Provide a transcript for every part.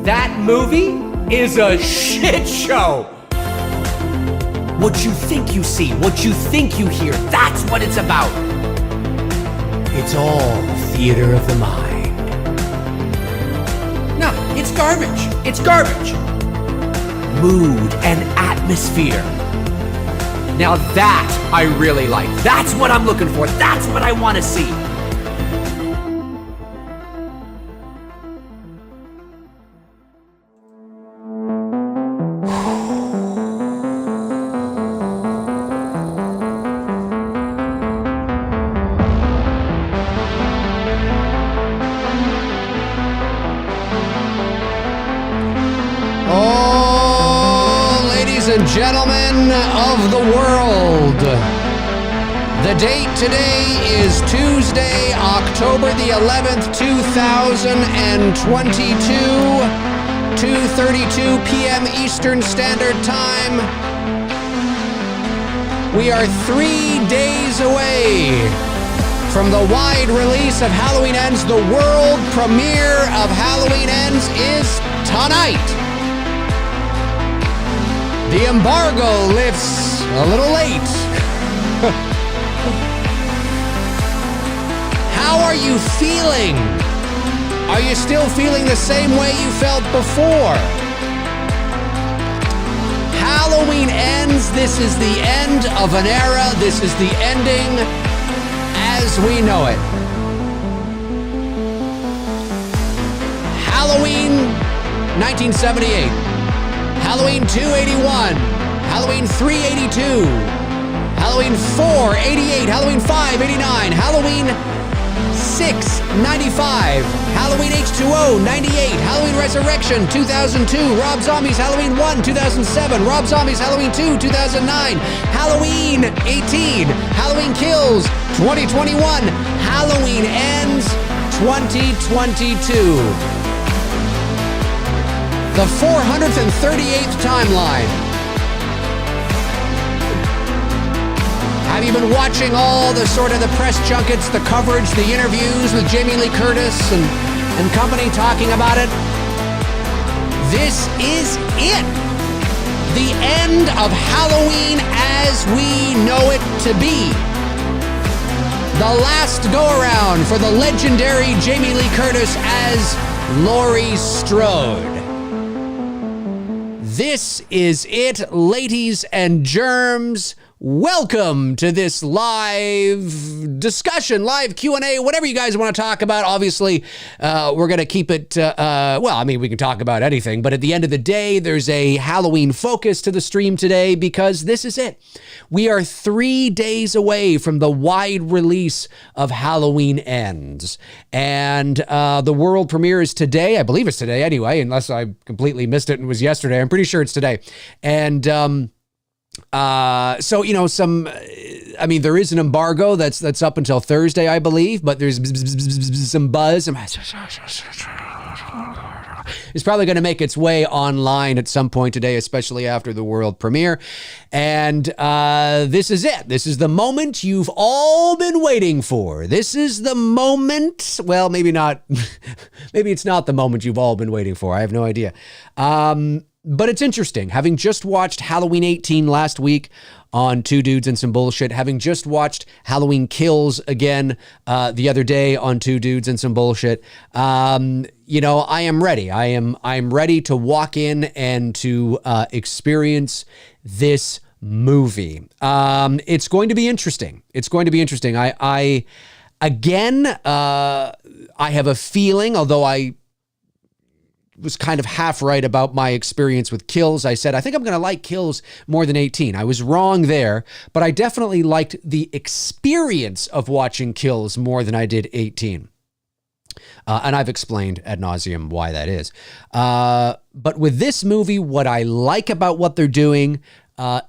That movie is a shit show. What you think you see, what you think you hear, that's what it's about. It's all the theater of the mind. No, it's garbage. It's garbage. Mood and atmosphere. Now that I really like. That's what I'm looking for. That's what I want to see. Gentlemen of the world, the date today is Tuesday, October the 11th, 2022, 2:32 p.m. Eastern Standard Time. We are 3 days away from the wide release of Halloween Ends. The world premiere of Halloween Ends is tonight. The embargo lifts a little late. How are you feeling? Are you still feeling the same way you felt before? Halloween Ends. This is the end of an era. This is the ending as we know it. Halloween 1978. Halloween 281, Halloween 382, Halloween 488, Halloween 589, Halloween 695, Halloween H2O 98, Halloween Resurrection 2002, Rob Zombie's Halloween 1 2007, Rob Zombie's Halloween 2 2009, Halloween 18, Halloween Kills 2021, Halloween Ends 2022. The 438th timeline. Have you been watching all the sort of the press junkets, the coverage, the interviews with Jamie Lee Curtis and company talking about it? This is it. The end of Halloween as we know it to be. The last go-around for the legendary Jamie Lee Curtis as Laurie Strode. This is it, ladies and germs. Welcome to this live discussion, live Q&A, whatever you guys want to talk about. Obviously, we're going to keep it, we can talk about anything, but at the end of the day, there's a Halloween focus to the stream today because this is it. We are 3 days away from the wide release of Halloween Ends. And the world premiere is today. I believe it's today anyway, unless I completely missed it and it was yesterday. I'm pretty sure it's today. And there is an embargo that's up until Thursday, I believe, but there's some buzz. It's probably going to make its way online at some point today, especially after the world premiere. And this is it. This is the moment you've all been waiting for. This is the moment. Well, maybe not. Maybe it's not the moment you've all been waiting for. I have no idea. But it's interesting. Having just watched Halloween 18 last week on Two Dudes and Some Bullshit, having just watched Halloween Kills again the other day on Two Dudes and Some Bullshit, I am ready. I'm ready to walk in and to experience this movie. It's going to be interesting. I have a feeling, although I was kind of half right about my experience with Kills. I said, I think I'm going to like Kills more than 18. I was wrong there, but I definitely liked the experience of watching Kills more than I did 18. And I've explained ad nauseum why that is. But with this movie, what I like about what they're doing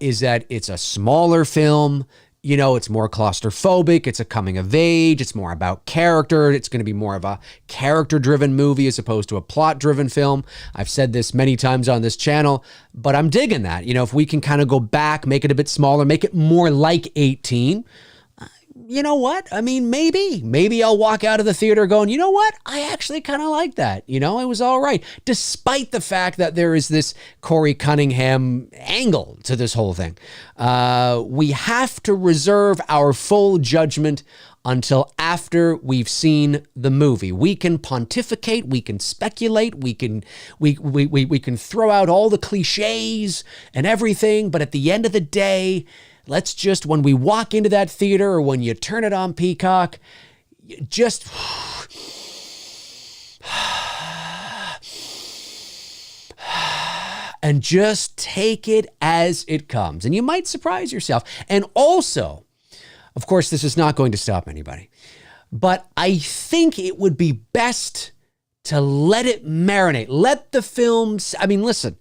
is that it's a smaller film. It's more claustrophobic. It's a coming of age. It's more about character. It's going to be more of a character-driven movie as opposed to a plot-driven film. I've said this many times on this channel, but I'm digging that. If we can kind of go back, make it a bit smaller, make it more like 18, you know what? I mean, maybe I'll walk out of the theater going, you know what? I actually kind of like that. You know, it was all right. Despite the fact that there is this Corey Cunningham angle to this whole thing. We have to reserve our full judgment until after we've seen the movie. We can pontificate, we can speculate, we can throw out all the cliches and everything, but at the end of the day, let's just, when we walk into that theater or when you turn it on Peacock, just and just take it as it comes. And you might surprise yourself. And also, of course, this is not going to stop anybody, but I think it would be best to let it marinate. Let the films, I mean, listen,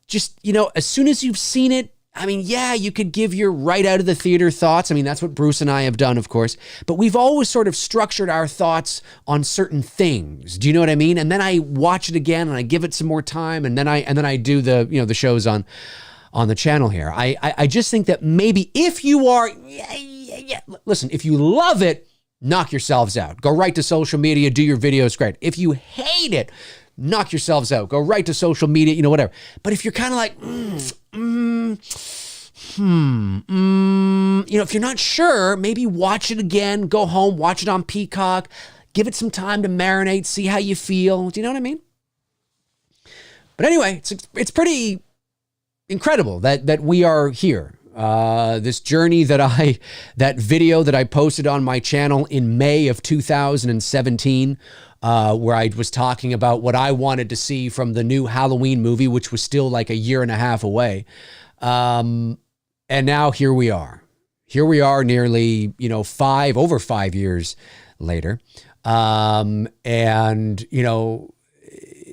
just, you know, as soon as you've seen it, I mean, yeah, you could give your right out of the theater thoughts. I mean, that's what Bruce and I have done, of course, but we've always sort of structured our thoughts on certain things. Do you know what I mean? And then I watch it again and I give it some more time. And then I do the, you know, the shows on the channel here. I just think that maybe if you are, listen, if you love it, knock yourselves out. Go right to social media, do your videos, great. If you hate it, knock yourselves out. Go right to social media, you know, whatever. But if you're kind of like, you know, if you're not sure, maybe watch it again, go home, watch it on Peacock, give it some time to marinate, see how you feel. Do you know what I mean? But anyway, it's pretty incredible that we are here. This journey that video that I posted on my channel in May of 2017, where I was talking about what I wanted to see from the new Halloween movie, which was still like a year and a half away. And now here we are. Here we are nearly, you know, over 5 years later. And, you know,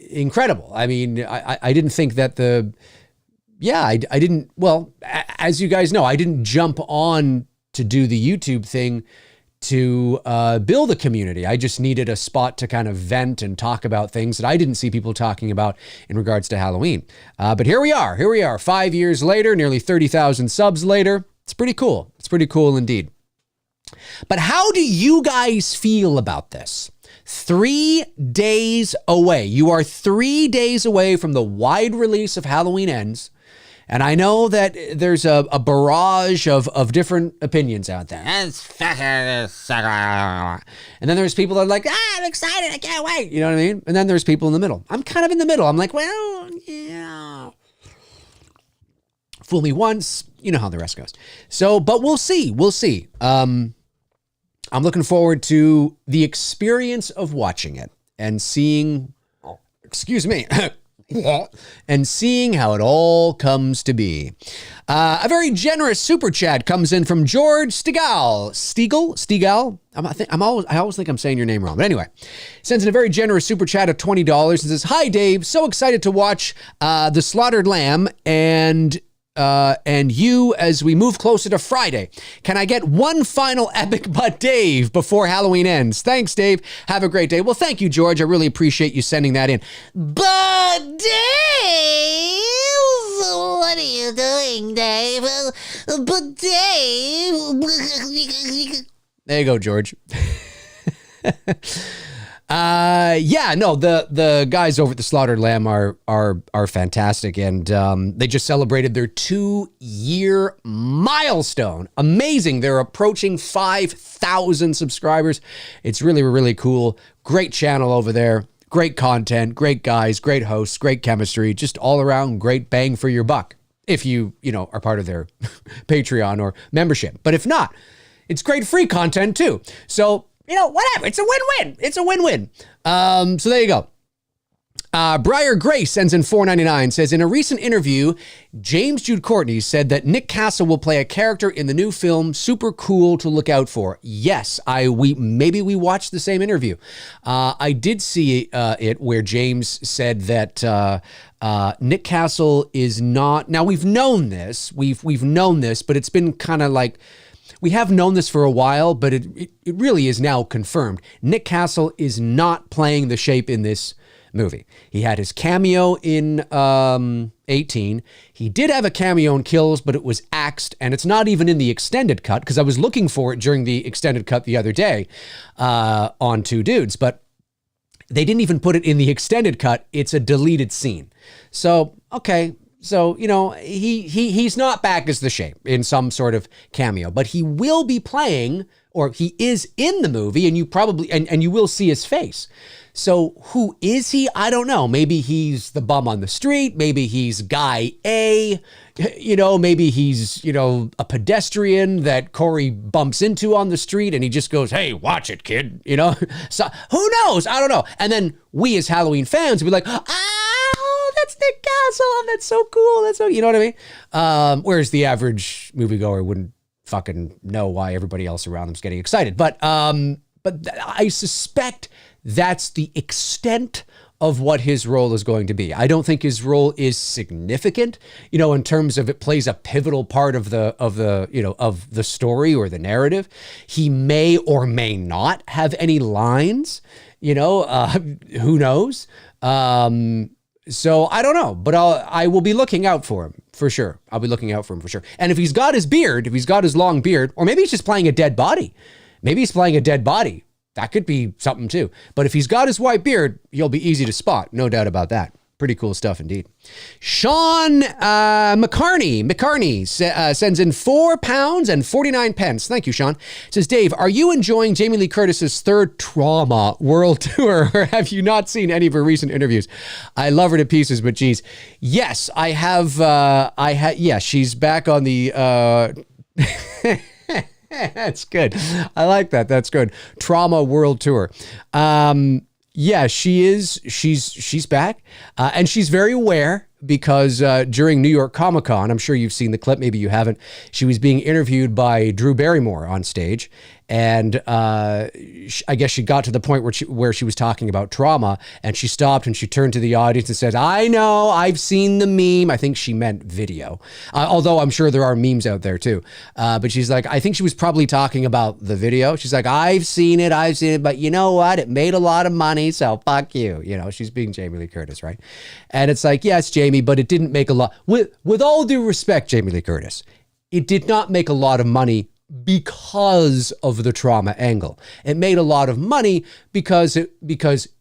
incredible. I mean, I didn't think that I didn't, well, as you guys know, I didn't jump on to do the YouTube thing to build a community. I just needed a spot to kind of vent and talk about things that I didn't see people talking about in regards to Halloween. But here we are 5 years later, nearly 30,000 subs later. It's pretty cool. It's pretty cool indeed. But how do you guys feel about this? 3 days away. You are 3 days away from the wide release of Halloween Ends. And I know that there's a barrage of different opinions out there. And then there's people that are like, I'm excited, I can't wait. You know what I mean? And then there's people in the middle. I'm kind of in the middle. I'm like, well, yeah. Fool me once, you know how the rest goes. So, but we'll see. We'll see. I'm looking forward to the experience of watching it and seeing, excuse me, and seeing how it all comes to be. A very generous super chat comes in from George Stiegel. I always think I'm saying your name wrong, but anyway, sends in a very generous super chat of $20 and says, "Hi Dave, so excited to watch The Slaughtered Lamb and you as we move closer to Friday. Can I get one final epic but Dave before Halloween ends? Thanks, Dave. Have a great day." Well, thank you, George. I really appreciate you sending that in. But Dave, what are you doing, Dave? But Dave. There you go, George. The guys over at The Slaughtered Lamb are fantastic, and they just celebrated their 2-year milestone. Amazing. They're approaching 5,000 subscribers. It's really, really cool. Great channel over there. Great content, great guys, great hosts, great chemistry, just all around great bang for your buck. If you are part of their Patreon or membership. But if not, it's great free content too. So, whatever. It's a win-win. It's a win-win. So there you go. Briar Grace sends in $4.99, says, in a recent interview, James Jude Courtney said that Nick Castle will play a character in the new film. Super cool to look out for. Yes, maybe we watched the same interview. I did see it where James said that Nick Castle is not. Now we've known this. We've known this, but it's been kind of like. We have known this for a while, but it really is now confirmed. Nick Castle is not playing the Shape in this movie. He had his cameo in 18. He did have a cameo in Kills, but it was axed, and it's not even in the extended cut, because I was looking for it during the extended cut the other day on Two Dudes, but they didn't even put it in the extended cut. It's a deleted scene. So, okay. So, you know, he's not back as the Shape in some sort of cameo, but he will be playing, or he is in the movie, and you probably, and you will see his face. So who is he? I don't know. Maybe he's the bum on the street. Maybe he's Guy A. You know, maybe he's, you know, a pedestrian that Corey bumps into on the street and he just goes, hey, watch it, kid. You know, so who knows? I don't know. And then we as Halloween fans will be like, oh, that's Nick Castle. That's so cool. That's so, you know what I mean? Whereas the average moviegoer wouldn't fucking know why everybody else around them's getting excited. But I suspect that's the extent of what his role is going to be. I don't think his role is significant, you know, in terms of it plays a pivotal part of the you know, of the story or the narrative. He may or may not have any lines, you know, who knows? So I don't know, but I will be looking out for him for sure. I'll be looking out for him for sure. And if he's got his beard, if he's got his long beard, or maybe he's just playing a dead body, maybe he's playing a dead body. That could be something too. But if he's got his white beard, he'll be easy to spot. No doubt about that. Pretty cool stuff indeed. Sean McCarney sends in £4.49. Thank you, Sean. Says, Dave, are you enjoying Jamie Lee Curtis's third Trauma world tour, or have you not seen any of her recent interviews? I love her to pieces, but geez. Yes, I have. Yeah, she's back on the... That's good. I like that. That's good. Trauma World Tour. Yeah, she is. She's back, and she's very aware because during New York Comic Con, I'm sure you've seen the clip. Maybe you haven't. She was being interviewed by Drew Barrymore on stage, and I guess she got to the point where she was talking about trauma, and she stopped and she turned to the audience and said, "I know, I've seen the meme." I think she meant video, although I'm sure there are memes out there too. But she's like, I think she was probably talking about the video. She's like, I've seen it, but you know what? It made a lot of money, so fuck you. You know, she's being Jamie Lee Curtis, right? And it's like, yes, Jamie, but it didn't make a lot. With all due respect, Jamie Lee Curtis, it did not make a lot of money because of the trauma angle. It made a lot of money because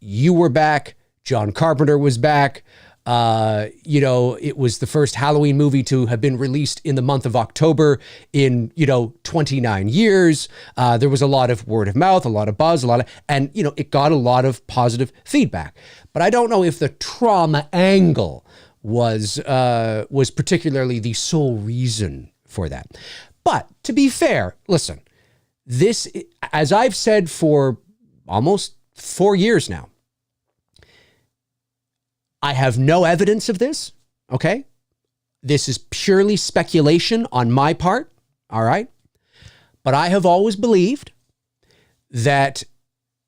you were back, John Carpenter was back. You know, it was the first Halloween movie to have been released in the month of October in, 29 years. There was a lot of word of mouth, a lot of buzz, and it got a lot of positive feedback. But I don't know if the trauma angle was particularly the sole reason for that. But to be fair, listen, this, as I've said for almost 4 years now, I have no evidence of this, okay? This is purely speculation on my part, all right? But I have always believed that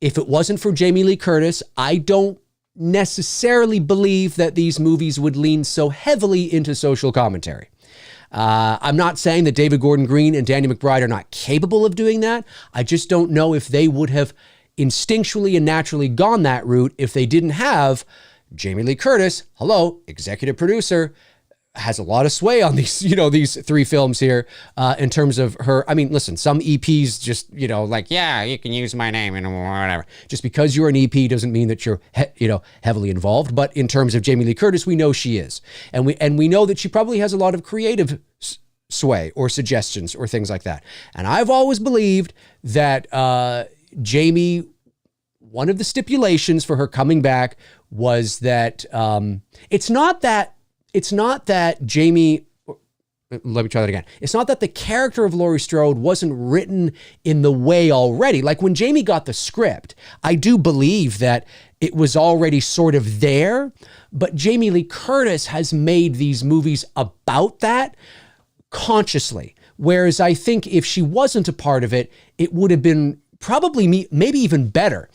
if it wasn't for Jamie Lee Curtis, I don't necessarily believe that these movies would lean so heavily into social commentary. I'm not saying that David Gordon Green and Danny McBride are not capable of doing that. I just don't know if they would have instinctually and naturally gone that route if they didn't have Jamie Lee Curtis, hello, executive producer, has a lot of sway on these, these 3 films here in terms of her. I mean, listen, some EPs just, like, yeah, you can use my name and whatever. Just because you're an EP doesn't mean that you're, heavily involved. But in terms of Jamie Lee Curtis, we know she is. And we know that she probably has a lot of creative sway or suggestions or things like that. And I've always believed that Jamie, one of the stipulations for her coming back was that it's not that Jamie, let me try that again. It's not that the character of Laurie Strode wasn't written in the way already. Like when Jamie got the script, I do believe that it was already sort of there, but Jamie Lee Curtis has made these movies about that consciously. Whereas I think if she wasn't a part of it, it would have been probably maybe even better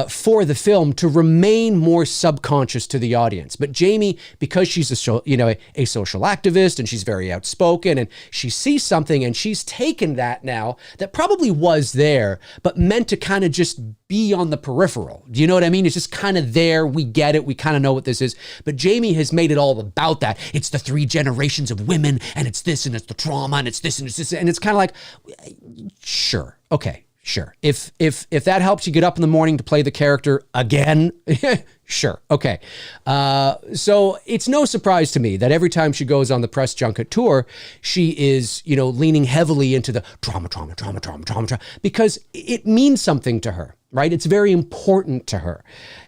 for the film to remain more subconscious to the audience. But Jamie, because she's a social activist and she's very outspoken, and she sees something and she's taken that now that probably was there, but meant to kind of just be on the peripheral. Do you know what I mean? It's just kind of there. We get it. We kind of know what this is. But Jamie has made it all about that. It's the 3 generations of women, and it's this, and it's the trauma, and it's this, and it's this. And it's kind of like, sure. Okay. Sure. If that helps you get up in the morning to play the character again, sure. Okay. So it's no surprise to me that every time she goes on the press junket tour, she is, leaning heavily into the trauma, because it means something to her, right? It's very important to her,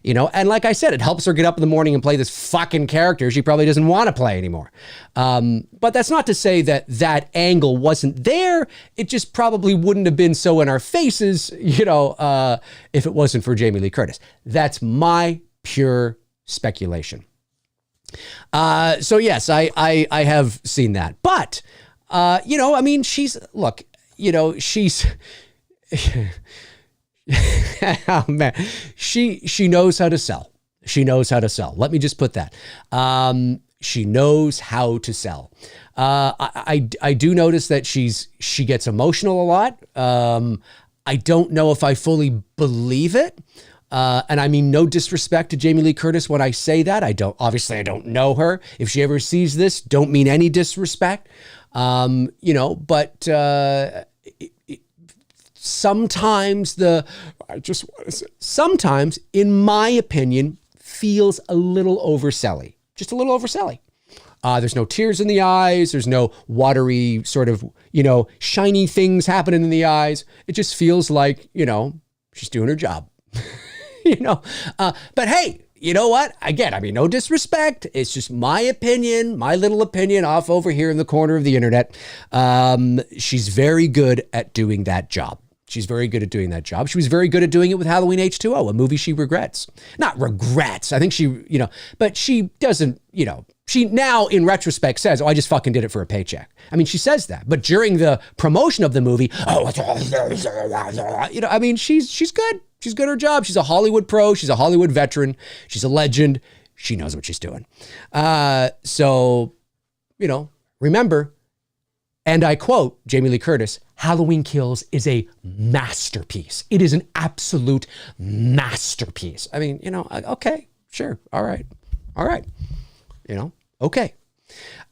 and like I said, it helps her get up in the morning and play this fucking character she probably doesn't want to play anymore. But that's not to say that angle wasn't there. It just probably wouldn't have been so in our faces, if it wasn't for Jamie Lee Curtis. That's my pure speculation. So yes, I have seen that, but, she's oh man, she knows how to sell. She knows how to sell. Let me just put that. She knows how to sell. I do notice that she gets emotional a lot. I don't know if I fully believe it. And I mean, no disrespect to Jamie Lee Curtis when I say that. I don't know her. If she ever sees this, don't mean any disrespect. But sometimes sometimes, in my opinion, feels a little overselly. Just a little overselly. There's no tears in the eyes. There's no watery sort of, shiny things happening in the eyes. It just feels like, she's doing her job. But hey, you know what? Again, I mean, no disrespect. It's just my opinion, my little opinion off over here in the corner of the internet. She's very good at doing that job. She's very good at doing that job. She was very good at doing it with Halloween H2O, a movie she regrets. Not regrets. I think she, but she doesn't, she now in retrospect says, oh, I just fucking did it for a paycheck. I mean, she says that, but during the promotion of the movie, I mean, she's good. She's good at her job. She's a Hollywood pro. She's a Hollywood veteran. She's a legend. She knows what she's doing. So, remember, and I quote Jamie Lee Curtis, Halloween Kills is a masterpiece. It is an absolute masterpiece. I mean, okay, sure. All right. Okay.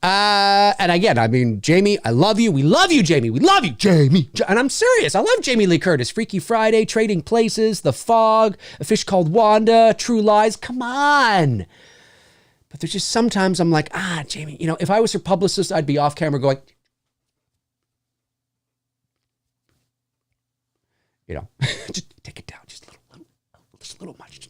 And again, I mean, Jamie, I love you. We love you, Jamie. We love you, Jamie. And I'm serious. I love Jamie Lee Curtis. Freaky Friday, Trading Places, The Fog, A Fish Called Wanda, True Lies. Come on. But there's just sometimes I'm like, Jamie, if I was her publicist, I'd be off camera going, just take it down. Just a little much.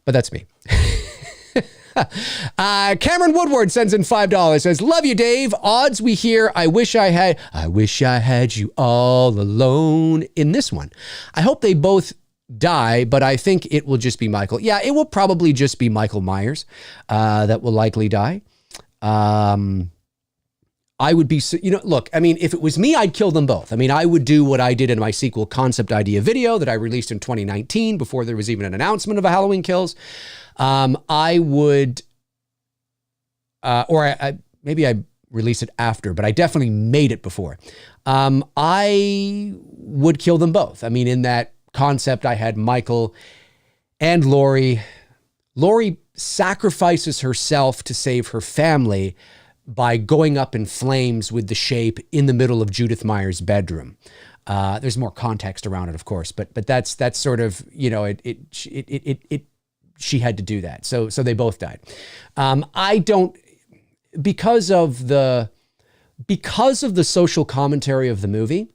But that's me. Cameron Woodward sends in $5, says, love you, Dave. Odds we hear, I wish I had you all alone in this one. I hope they both die, but I think it will just be Michael. Yeah, it will probably just be Michael Myers that will likely die. I would be, look, I mean, if it was me, I'd kill them both. I mean, I would do what I did in my sequel concept idea video that I released in 2019 before there was even an announcement of a Halloween Kills. I would, maybe I released it after, but I definitely made it before. I would kill them both. I mean, in that concept, I had Michael and Laurie. Laurie sacrifices herself to save her family by going up in flames with the shape in the middle of Judith Meyer's bedroom. There's more context around it, of course, but that's sort of, she had to do that. So they both died. Because of the social commentary of the movie,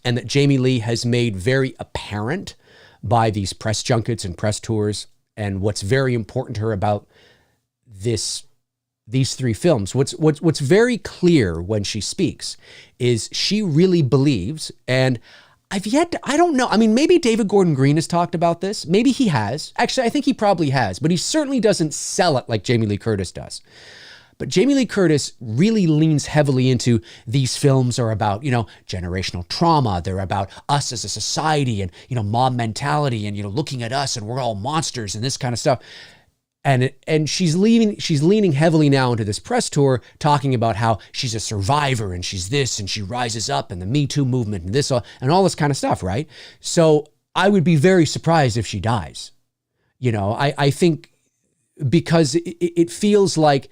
and that Jamie Lee has made very apparent by these press junkets and press tours, and what's very important to her about these 3 films, what's very clear when she speaks is she really believes, and I don't know. I mean, maybe David Gordon Green has talked about this. Maybe he has. Actually, I think he probably has, but he certainly doesn't sell it like Jamie Lee Curtis does. But Jamie Lee Curtis really leans heavily into these films are about, generational trauma. They're about us as a society and, mob mentality and, looking at us and we're all monsters and this kind of stuff. And she's leaning heavily now into this press tour, talking about how she's a survivor and she's this and she rises up and the Me Too movement and this and all this kind of stuff, right? So I would be very surprised if she dies. I think because it feels like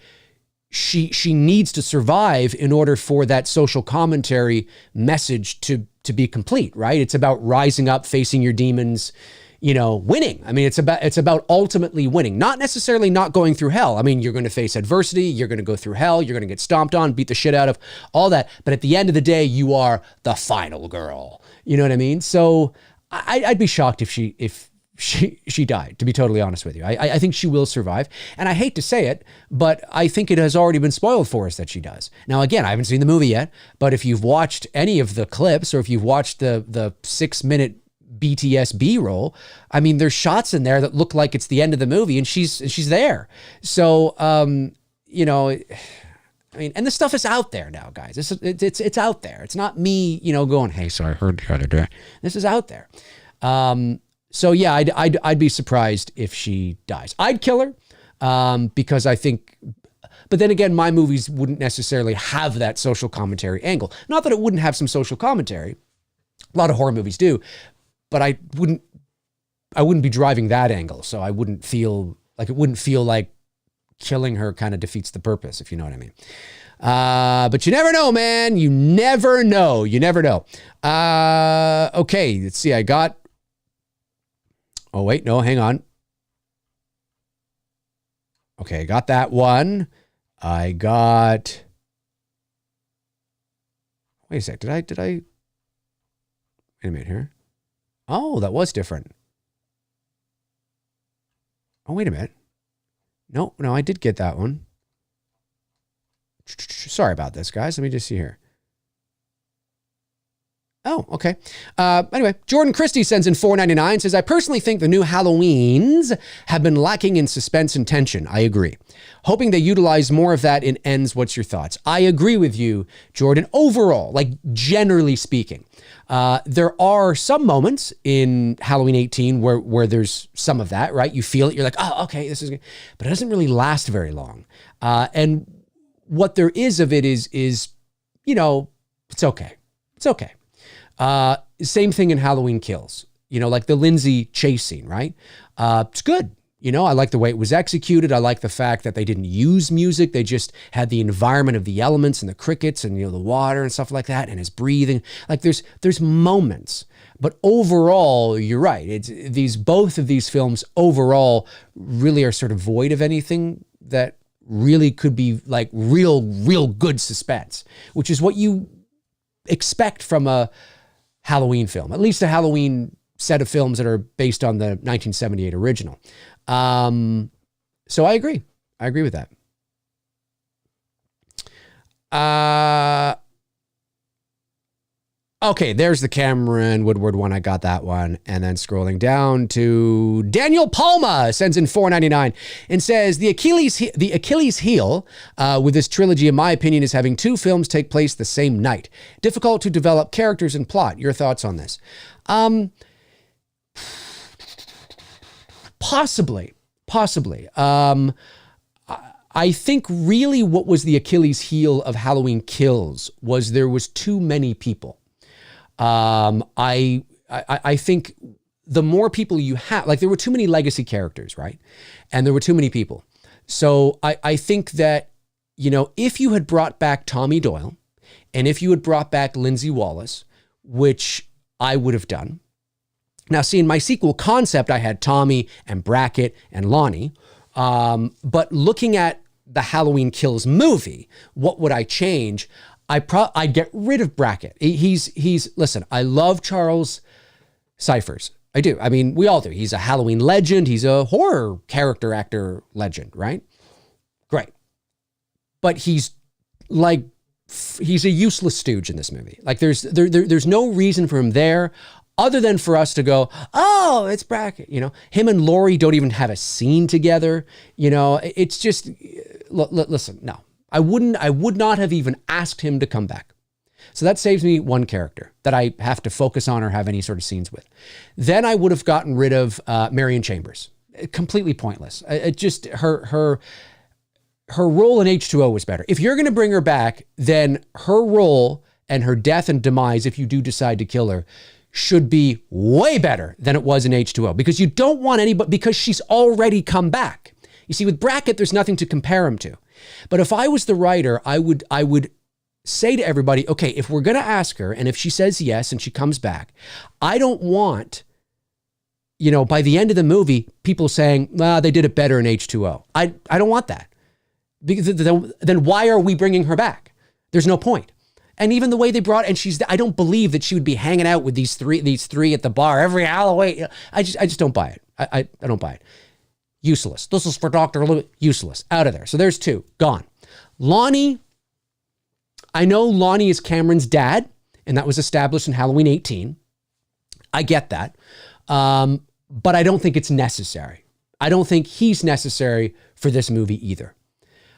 she needs to survive in order for that social commentary message to be complete, right? It's about rising up, facing your demons, winning. I mean, it's about ultimately winning, not necessarily not going through hell. I mean, you're going to face adversity, you're going to go through hell, you're going to get stomped on, beat the shit out of, all that. But at the end of the day, you are the final girl. You know what I mean? So I'd be shocked if she died, to be totally honest with you. I think she will survive. And I hate to say it, but I think it has already been spoiled for us that she does. Now, again, I haven't seen the movie yet, but if you've watched any of the clips or if you've watched the 6-minute BTS B-roll, I mean, there's shots in there that look like it's the end of the movie and she's there. So, I mean, and the stuff is out there now, guys. It's out there. It's not me, going, hey, so I heard the other day. This is out there. So yeah, I'd be surprised if she dies. I'd kill her because I think, but then again, my movies wouldn't necessarily have that social commentary angle. Not that it wouldn't have some social commentary. A lot of horror movies do, but I wouldn't be driving that angle. So it wouldn't feel like killing her kind of defeats the purpose, if you know what I mean. But you never know, man. You never know. Okay, let's see. Oh, wait, no, hang on. Okay, I got that one. Wait a sec, did I, wait a minute here. Oh, that was different. Oh, wait a minute. No, I did get that one. Sorry about this, guys. Let me just see here. Oh, okay. Anyway, Jordan Christie sends in $4.99, says, I personally think the new Halloweens have been lacking in suspense and tension. I agree. Hoping they utilize more of that in Ends. What's your thoughts? I agree with you, Jordan. Overall, like generally speaking, there are some moments in Halloween 18 where there's some of that, right? You feel it. You're like, oh, okay, this is good. But it doesn't really last very long. And what there is of it is, it's okay. It's okay. Same thing in Halloween Kills, like the Lindsay chase scene, right? It's good. I like the way it was executed. I like the fact that they didn't use music. They just had the environment of the elements and the crickets and, the water and stuff like that and his breathing. Like there's moments, but overall, you're right. Both of these films overall really are sort of void of anything that really could be like real good suspense, which is what you expect from a Halloween film, at least a Halloween set of films that are based on the 1978 original. So I agree. I agree with that. Okay, there's the Cameron Woodward one. I got that one. And then scrolling down to Daniel Palma sends in $4.99 and says, the Achilles heel with this trilogy, in my opinion, is having two films take place the same night. Difficult to develop characters and plot. Your thoughts on this? Possibly. I think really what was the Achilles heel of Halloween Kills was there was too many people. I think the more people you have, like there were too many legacy characters, right? And there were too many people. So I think that, if you had brought back Tommy Doyle and if you had brought back Lindsay Wallace, which I would have done. Now, see, in my sequel concept, I had Tommy and Brackett and Lonnie. But looking at the Halloween Kills movie, what would I change? I'd get rid of Brackett. Listen, I love Charles Cyphers. I do. I mean, we all do. He's a Halloween legend. He's a horror character actor legend, right? Great. But he's a useless stooge in this movie. Like there's no reason for him there other than for us to go, oh, it's Brackett. Him and Laurie don't even have a scene together. It's just, listen, no. I would not have even asked him to come back. So that saves me one character that I have to focus on or have any sort of scenes with. Then I would have gotten rid of Marion Chambers. Completely pointless. It just, her role in H2O was better. If you're going to bring her back, then her role and her death and demise, if you do decide to kill her, should be way better than it was in H2O, because you don't want anybody, because she's already come back. You see, with Brackett, there's nothing to compare him to. But if I was the writer, I would say to everybody, okay, if we're going to ask her, and if she says yes and she comes back, I don't want, by the end of the movie, people saying, well, they did it better in H2O. I don't want that. Because then why are we bringing her back? There's no point. And even the way they brought, and I don't believe that she would be hanging out with these three at the bar every Halloween. I just don't buy it. I don't buy it. Useless. This is for Dr. Lewis. Useless. Out of there. So there's two. Gone. Lonnie. I know Lonnie is Cameron's dad, and that was established in Halloween 18. I get that. But I don't think it's necessary. I don't think he's necessary for this movie either.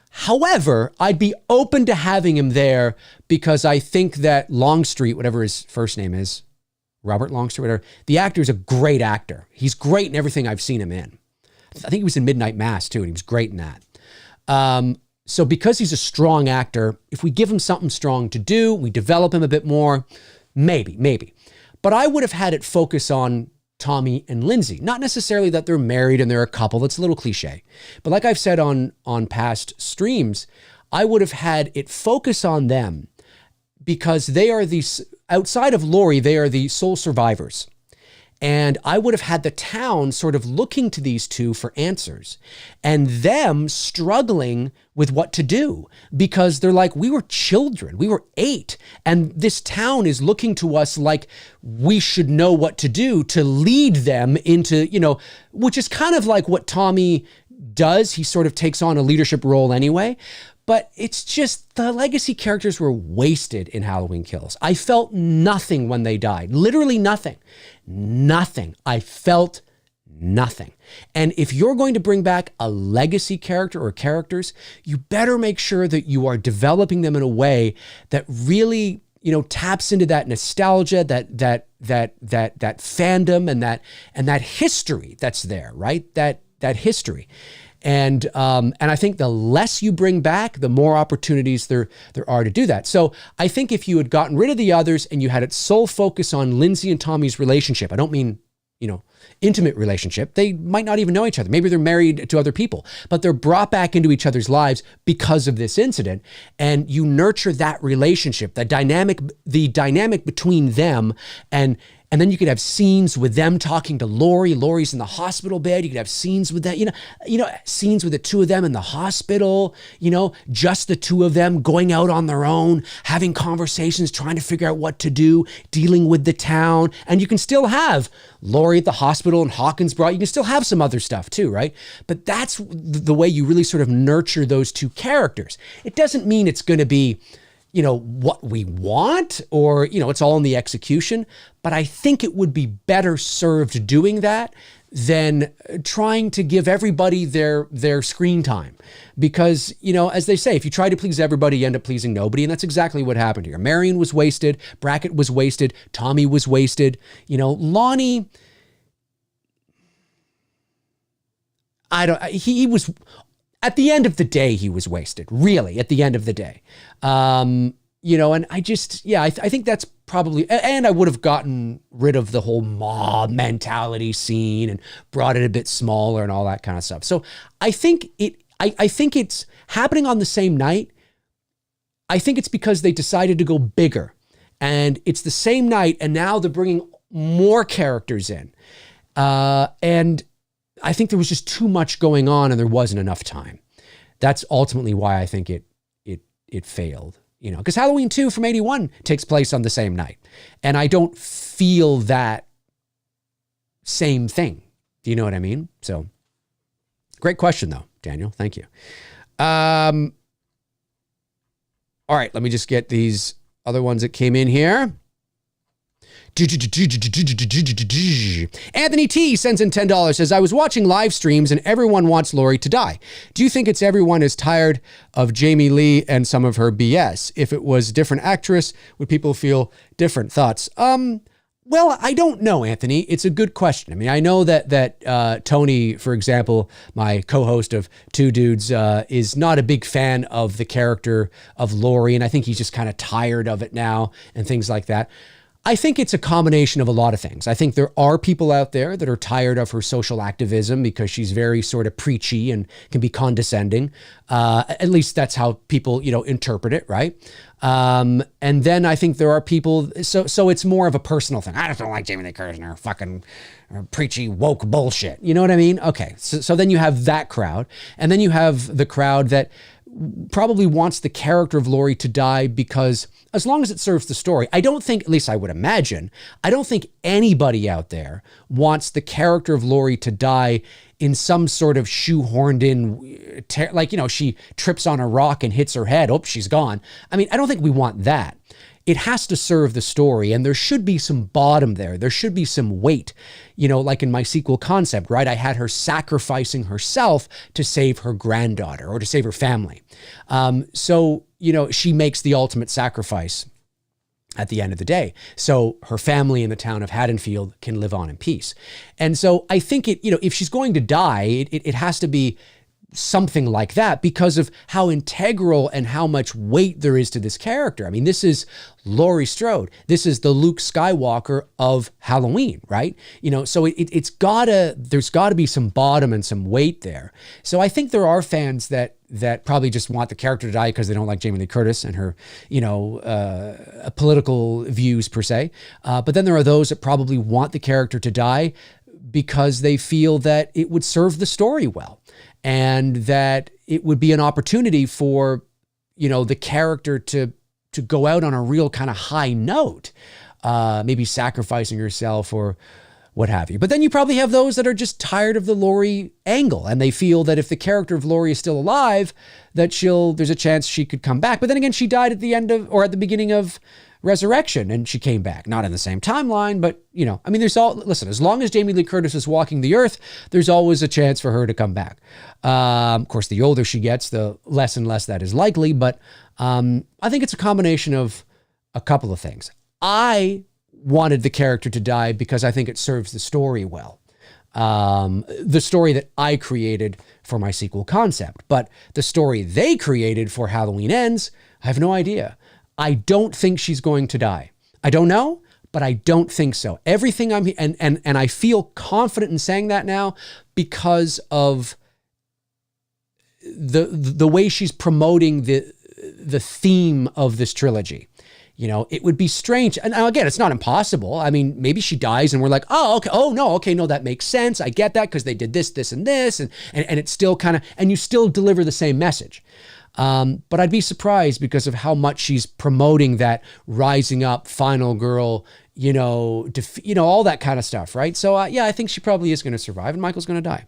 However, I'd be open to having him there because I think that Longstreet, whatever his first name is, Robert Longstreet, whatever, the actor is a great actor. He's great in everything I've seen him in. I think he was in Midnight Mass too, and he was great in that. So because he's a strong actor, if we give him something strong to do, we develop him a bit more, maybe. But I would have had it focus on Tommy and Lindsay. Not necessarily that they're married and they're a couple. That's a little cliche. But like I've said on past streams, I would have had it focus on them because they are outside of Laurie, they are the sole survivors. And I would have had the town sort of looking to these two for answers and them struggling with what to do because they're like, we were children, we were 8. And this town is looking to us like we should know what to do to lead them into, which is kind of like what Tommy does. He sort of takes on a leadership role anyway. But it's just the legacy characters were wasted in Halloween Kills. I felt nothing when they died. Literally nothing. Nothing. I felt nothing. And if you're going to bring back a legacy character or characters, you better make sure that you are developing them in a way that really, taps into that nostalgia, that fandom and that history that's there, right? That history. And I think the less you bring back, the more opportunities there are to do that. So I think if you had gotten rid of the others and you had it sole focus on Lindsay and Tommy's relationship, I don't mean, intimate relationship. They might not even know each other. Maybe they're married to other people, but they're brought back into each other's lives because of this incident. And you nurture that relationship, the dynamic between them, and then you could have scenes with them talking to Laurie. Laurie's in the hospital bed. You could have scenes with that, scenes with the two of them in the hospital, just the two of them going out on their own, having conversations, trying to figure out what to do, dealing with the town. And you can still have Laurie at the hospital and Hawkins brought, you can still have some other stuff too, right? But that's the way you really sort of nurture those two characters. It doesn't mean it's going to be, what we want or, it's all in the execution. But I think it would be better served doing that than trying to give everybody their screen time. Because, as they say, if you try to please everybody, you end up pleasing nobody. And that's exactly what happened here. Marion was wasted. Brackett was wasted. Tommy was wasted. Lonnie, he was... At the end of the day, he was wasted, really, at the end of the day. And I just, I think that's probably, and I would have gotten rid of the whole mob mentality scene and brought it a bit smaller and all that kind of stuff. So I think I think it's happening on the same night. I think it's because they decided to go bigger and it's the same night and now they're bringing more characters in. And I think there was just too much going on and there wasn't enough time. That's ultimately why I think it failed, because Halloween 2 from 81 takes place on the same night. And I don't feel that same thing. Do you know what I mean? So great question though, Daniel. Thank you. All right, let me just get these other ones that came in here. Anthony T sends in $10, says, I was watching live streams and everyone wants Lori to die. Do you think it's everyone is tired of Jamie Lee and some of her BS? If it was a different actress, would people feel different? Thoughts? Well, I don't know, Anthony. It's a good question. I mean, I know that Tony, for example, my co-host of Two Dudes, is not a big fan of the character of Lori, and I think he's just kind of tired of it now and things like that. I think it's a combination of a lot of things. I think there are people out there that are tired of her social activism because she's very sort of preachy and can be condescending. At least that's how people, interpret it, right? And then I think there are people, so it's more of a personal thing. I just don't like Jamie Lee Curtis and her fucking preachy woke bullshit. You know what I mean? Okay, so then you have that crowd, and then you have the crowd that probably wants the character of Lori to die because as long as it serves the story, I don't think, at least I would imagine, I don't think anybody out there wants the character of Lori to die in some sort of shoehorned in, she trips on a rock and hits her head. Oh, she's gone. I mean, I don't think we want that. It has to serve the story, and there should be some bottom there. There should be some weight, like in my sequel concept, right? I had her sacrificing herself to save her granddaughter or to save her family. She makes the ultimate sacrifice at the end of the day. So her family in the town of Haddonfield can live on in peace. And so I think if she's going to die, it has to be something like that because of how integral and how much weight there is to this character. I mean, this is Laurie Strode. This is the Luke Skywalker of Halloween, right? So there's gotta be some bottom and some weight there. So I think there are fans that probably just want the character to die because they don't like Jamie Lee Curtis and her, political views per se. But then there are those that probably want the character to die because they feel that it would serve the story well. And that it would be an opportunity for, the character to go out on a real kind of high note, maybe sacrificing herself or what have you. But then you probably have those that are just tired of the Lori angle, and they feel that if the character of Lori is still alive, that there's a chance she could come back. But then again, she died at the end of, or at the beginning of Resurrection, and she came back, not in the same timeline, but listen, as long as Jamie Lee Curtis is walking the earth, there's always a chance for her to come back. Of course, the older she gets, the less and less that is likely, but I think it's a combination of a couple of things. I wanted the character to die because I think it serves the story well. The story that I created for my sequel concept, but the story they created for Halloween Ends, I have no idea. I don't think she's going to die. I don't know, but I don't think so. Everything and I feel confident in saying that now because of the way she's promoting the theme of this trilogy. It would be strange. And again, it's not impossible. I mean, maybe she dies and we're like, oh, okay. Oh, no. Okay. No, that makes sense. I get that because they did this, this, and this. And it's still and you still deliver the same message. But I'd be surprised because of how much she's promoting that rising up final girl, all that kind of stuff. Right. So, I think she probably is going to survive and Michael's going to die.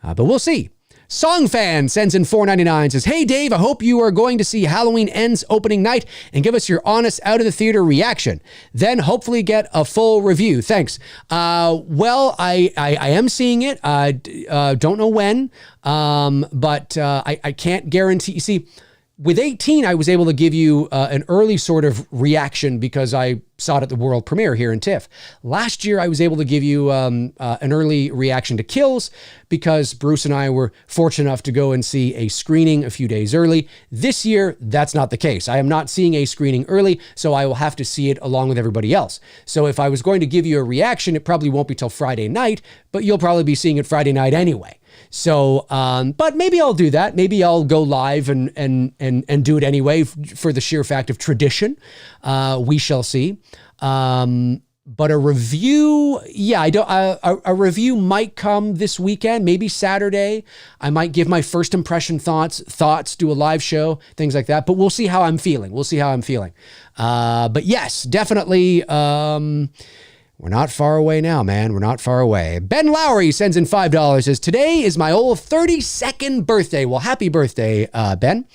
But we'll see. Songfan sends in $4.99, says, hey, Dave, I hope you are going to see Halloween Ends opening night and give us your honest out of the theater reaction. Then hopefully get a full review. Thanks. Well, I am seeing it. Don't know when, but I can't guarantee. You see, with 18, I was able to give you an early sort of reaction because I saw it at the world premiere here in TIFF. Last year, I was able to give you an early reaction to Kills because Bruce and I were fortunate enough to go and see a screening a few days early. This year, that's not the case. I am not seeing a screening early, so I will have to see it along with everybody else. So if I was going to give you a reaction, it probably won't be till Friday night, but you'll probably be seeing it Friday night anyway. So, but maybe I'll do that. Maybe I'll go live and do it anyway for the sheer fact of tradition. We shall see. But a review, a review might come this weekend, maybe Saturday. I might give my first impression thoughts, do a live show, things like that. But we'll see how I'm feeling. But yes, definitely. We're not far away now, man. We're not far away. Ben Lowry sends in $5, says, today is my old 32nd birthday. Well, happy birthday, Ben.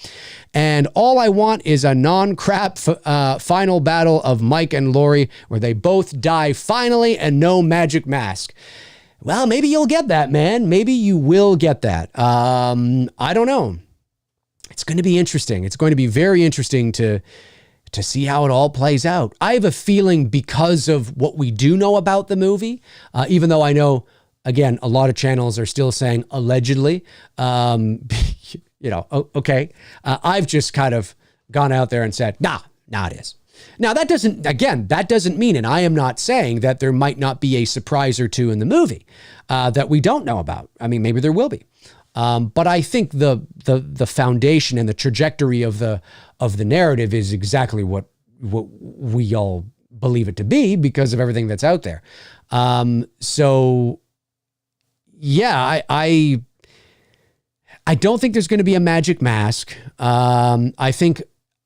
And all I want is a non-crap final battle of Mike and Lori where they both die finally and no magic mask. Well, maybe you'll get that, man. Maybe you will get that. I don't know. It's going to be interesting. It's going to be very interesting to see how it all plays out. I have a feeling because of what we do know about the movie, even though I know, again, a lot of channels are still saying allegedly, okay. I've just kind of gone out there and said, nah, it is. Now that doesn't mean, and I am not saying that there might not be a surprise or two in the movie that we don't know about. I mean, maybe there will be. But I think the foundation and the trajectory of the narrative is exactly what we all believe it to be because of everything that's out there. So yeah, I don't think there's going to be a magic mask. I think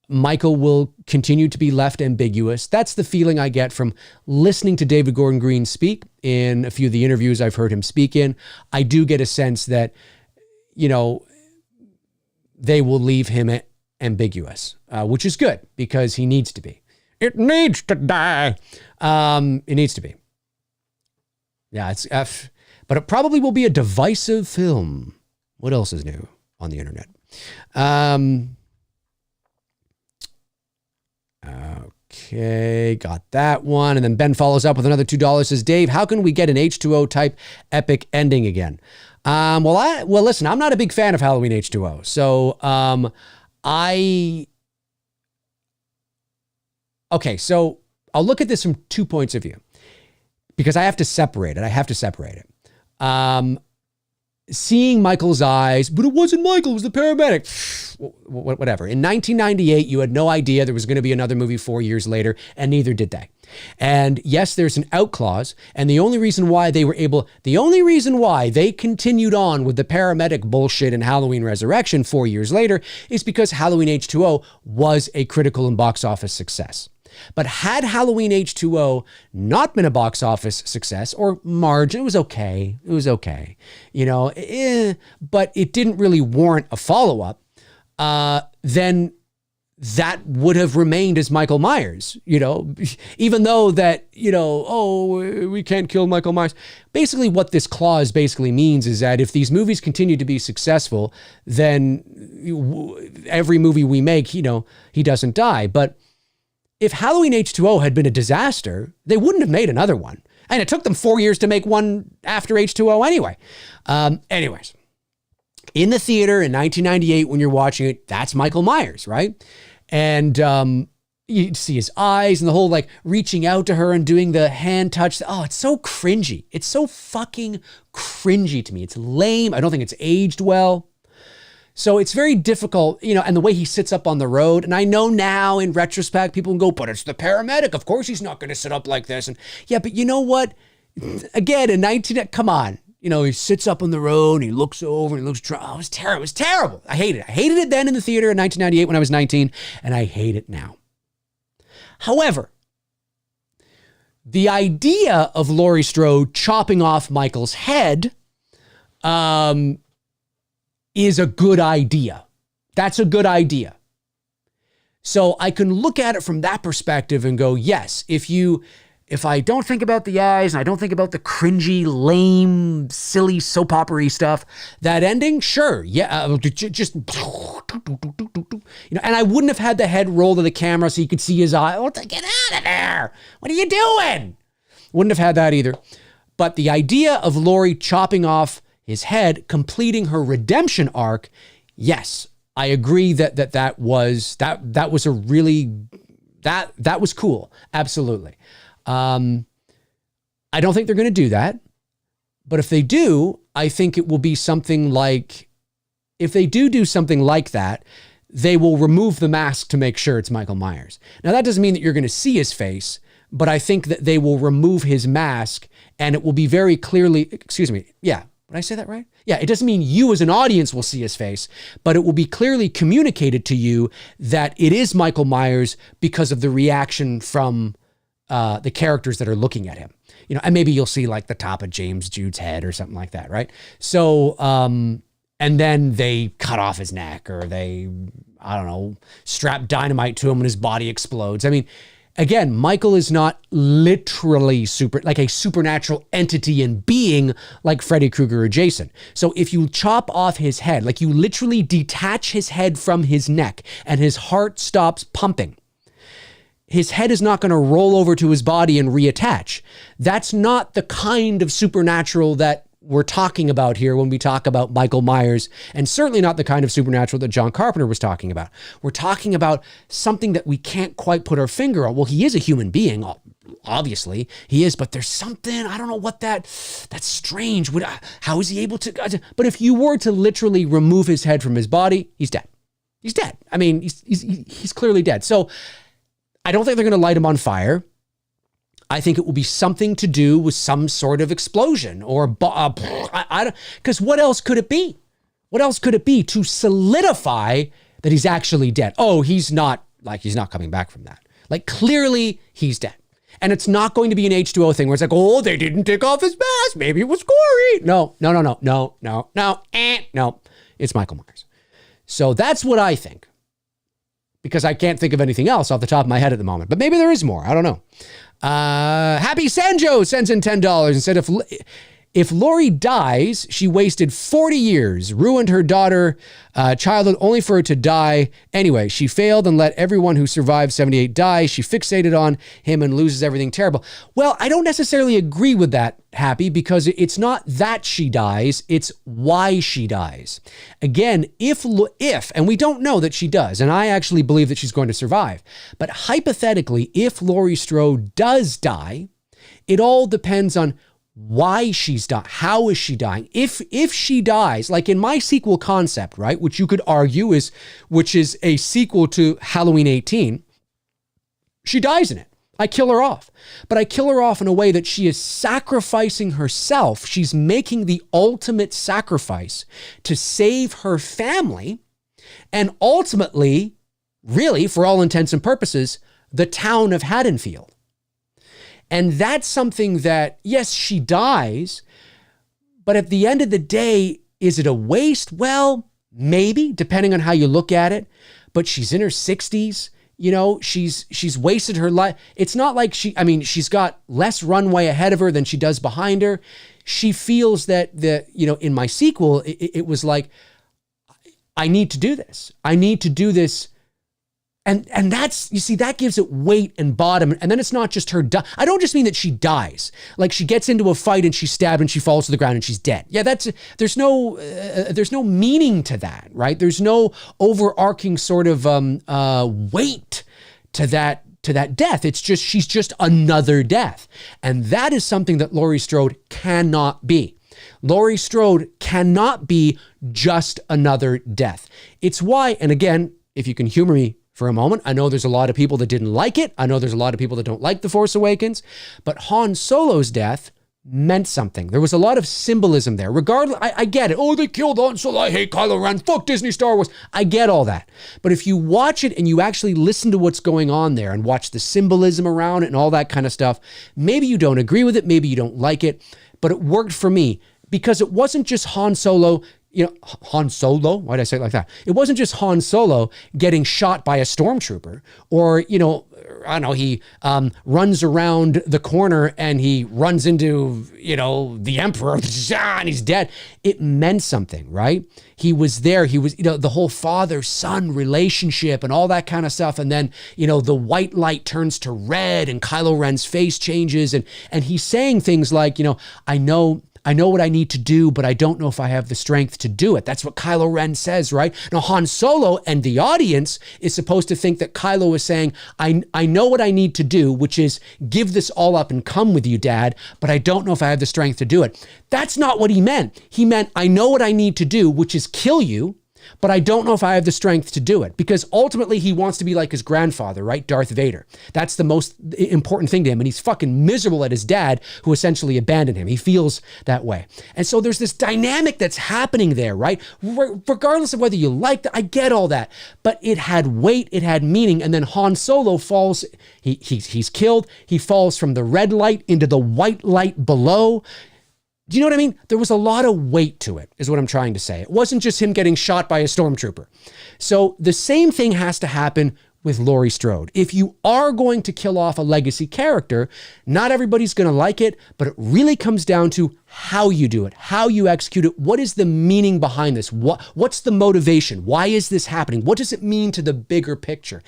Michael will continue to be left ambiguous. That's the feeling I get from listening to David Gordon Green speak in a few of the interviews I've heard him speak in. I do get a sense that, they will leave him ambiguous, which is good because he needs to be. It needs to die. It needs to be. Yeah, it's F, but it probably will be a divisive film. What else is new on the internet? Okay, got that one. And then Ben follows up with another $2, says, Dave, how can we get an H2O type epic ending again? Well, listen, I'm not a big fan of Halloween H2O. So, so I'll look at this from 2 points of view because I have to separate it. Seeing Michael's eyes, but it wasn't Michael, it was the paramedic. Whatever. In 1998, you had no idea there was going to be another movie 4 years later, and neither did they. And yes, there's an out clause, and the only reason why they continued on with the paramedic bullshit in Halloween Resurrection 4 years later is because Halloween H2O was a critical and box office success. But had Halloween H2O not been a box office success or margin, it was okay. But it didn't really warrant a follow-up. Then that would have remained as Michael Myers, even though that, we can't kill Michael Myers. Basically what this clause basically means is that if these movies continue to be successful, then every movie we make, he doesn't die. But if Halloween H2O had been a disaster, they wouldn't have made another one. And it took them 4 years to make one after H2O anyway. Anyways, in the theater in 1998, when you're watching it, that's Michael Myers, right? And you see his eyes and the whole reaching out to her and doing the hand touch. Oh, it's so cringy. It's so fucking cringy to me. It's lame. I don't think it's aged well. So it's very difficult, and the way he sits up on the road. And I know now in retrospect, people can go, but it's the paramedic. Of course he's not going to sit up like this. And yeah, but you know what? Again, come on. He sits up on the road and he looks over and he looks, it was terrible. It was terrible. I hated it. I hated it then in the theater in 1998 when I was 19, and I hate it now. However, the idea of Laurie Strode chopping off Michael's head, is a good idea. That's a good idea. So I can look at it from that perspective and go, yes, if I don't think about the eyes and I don't think about the cringy, lame, silly soap opera-y stuff, that ending, sure, yeah, just, and I wouldn't have had the head roll to the camera so you could see his eye. Oh, get out of there. What are you doing? Wouldn't have had that either. But the idea of Laurie chopping off his head, completing her redemption arc, yes, I agree that was a really, that was cool. Absolutely. I don't think they're going to do that, but if they do, I think it will be something like, if they do something like that, they will remove the mask to make sure it's Michael Myers. Now that doesn't mean that you're going to see his face, but I think that they will remove his mask and it will be very clearly, yeah. Did I say that right? Yeah, it doesn't mean you as an audience will see his face, but it will be clearly communicated to you that it is Michael Myers because of the reaction from the characters that are looking at him. You know, and maybe you'll see like the top of James Jude's head or something like that, right? So, and then they cut off his neck, or they, I don't know, strap dynamite to him and his body explodes. I mean, again, Michael is not literally like a supernatural entity and being like Freddy Krueger or Jason. So if you chop off his head, like you literally detach his head from his neck and his heart stops pumping, his head is not going to roll over to his body and reattach. That's not the kind of supernatural that we're talking about here when we talk about Michael Myers, and certainly not the kind of supernatural that John Carpenter was talking about. We're talking about something that we can't quite put our finger on. Well, he is a human being, obviously he is, but there's something, I don't know what that's strange. How is he able to? But if you were to literally remove his head from his body, he's dead. He's dead. I mean, he's clearly dead. So I don't think they're going to light him on fire. I think it will be something to do with some sort of explosion or because what else could it be? What else could it be to solidify that he's actually dead? Oh, he's not coming back from that. Like clearly he's dead. And it's not going to be an H2O thing where it's like, oh, they didn't take off his mask. Maybe it was gory. No. It's Michael Myers. So that's what I think, because I can't think of anything else off the top of my head at the moment. But maybe there is more. I don't know. Happy Sanjo sends in $10 and said, if Lori dies, she wasted 40 years, ruined her daughter, childhood only for her to die. Anyway, she failed and let everyone who survived 78 die. She fixated on him and loses everything terrible. Well, I don't necessarily agree with that, Happy, because it's not that she dies, it's why she dies. Again, if, and we don't know that she does, and I actually believe that she's going to survive, but hypothetically, if Laurie Strode does die, it all depends on why she's dying. How is she dying? If she dies, like in my sequel concept, right, which you could argue which is a sequel to Halloween 18, she dies in it. I kill her off. But I kill her off in a way that she is sacrificing herself. She's making the ultimate sacrifice to save her family and ultimately, really, for all intents and purposes, the town of Haddonfield. And that's something that, yes, she dies, but at the end of the day, is it a waste? Well, maybe, depending on how you look at it. But she's in her 60s. You know, she's wasted her life. It's not like she's got less runway ahead of her than she does behind her. She feels that in my sequel, it was like, I need to do this. I need to do this. And that's, you see, that gives it weight and bottom. And then it's not just her I don't just mean that she dies. Like she gets into a fight and she's stabbed and she falls to the ground and she's dead. Yeah, there's no meaning to that, right? There's no overarching sort of weight to that death. It's just, she's just another death. And that is something that Laurie Strode cannot be. Laurie Strode cannot be just another death. It's why, and again, if you can humor me for a moment, I know there's a lot of people that didn't like it. I know there's a lot of people that don't like The Force Awakens, but Han Solo's death meant something. There was a lot of symbolism there. Regardless, I get it. Oh, they killed Han Solo. I hate Kylo Ren. Fuck Disney Star Wars. I get all that. But if you watch it and you actually listen to what's going on there and watch the symbolism around it and all that kind of stuff, maybe you don't agree with it. Maybe you don't like it, but it worked for me because it wasn't just Han Solo. Han Solo, why did I say it like that? It wasn't just Han Solo getting shot by a stormtrooper or, I don't know, he runs around the corner and he runs into, the Emperor and he's dead. It meant something, right? He was there. He was, the whole father-son relationship and all that kind of stuff. And then, the white light turns to red and Kylo Ren's face changes. And he's saying things like, I know what I need to do, but I don't know if I have the strength to do it. That's what Kylo Ren says, right? Now, Han Solo and the audience is supposed to think that Kylo is saying, I know what I need to do, which is give this all up and come with you, Dad, but I don't know if I have the strength to do it. That's not what he meant. He meant, I know what I need to do, which is kill you, but I don't know if I have the strength to do it, because ultimately he wants to be like his grandfather, right? Darth Vader. That's the most important thing to him. And he's fucking miserable at his dad, who essentially abandoned him. He feels that way. And so there's this dynamic that's happening there, right? Regardless of whether you like that, I get all that, but it had weight, it had meaning. And then Han Solo falls, he's killed. He falls from the red light into the white light below. Do you know what I mean? There was a lot of weight to it, is what I'm trying to say. It wasn't just him getting shot by a stormtrooper. So the same thing has to happen with Laurie Strode. If you are going to kill off a legacy character, not everybody's going to like it, but it really comes down to how you do it, how you execute it. What is the meaning behind this? What's the motivation? Why is this happening? What does it mean to the bigger picture?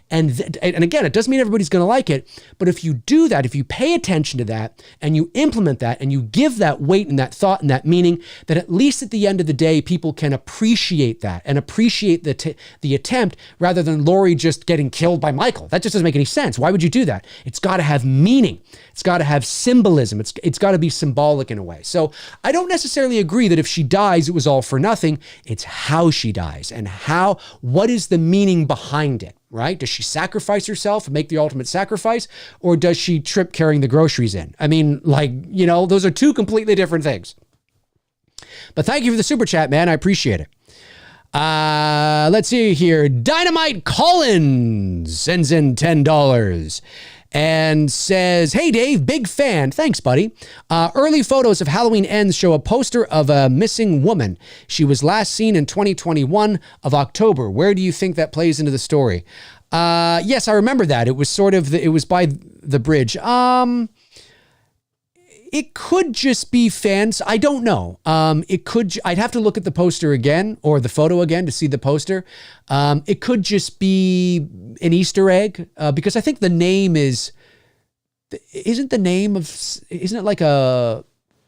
And again, it doesn't mean everybody's going to like it, but if you do that, if you pay attention to that and you implement that and you give that weight and that thought and that meaning, that at least at the end of the day, people can appreciate that and appreciate the attempt, rather than Laurie just getting killed by Michael. That just doesn't make any sense. Why would you do that? It's got to have meaning. It's got to have symbolism. It's got to be symbolic in a way. So I don't necessarily agree that if she dies, it was all for nothing. It's how she dies and what is the meaning behind it, right? Does she sacrifice herself and make the ultimate sacrifice, or does she trip carrying the groceries in? I mean, those are two completely different things. But thank you for the super chat, man. I appreciate it. Let's see here. Dynamite Collins sends in $10 and says, "Hey Dave, big fan." Thanks, buddy. Early photos of Halloween Ends show a poster of a missing woman. She was last seen in 2021 of October. Where do you think that plays into the story? Yes, I remember that. It was it was by the bridge. It could just be fans. I don't know. I'd have to look at the poster again, or the photo again, to see the poster. It could just be an Easter egg, because I think the name isn't it like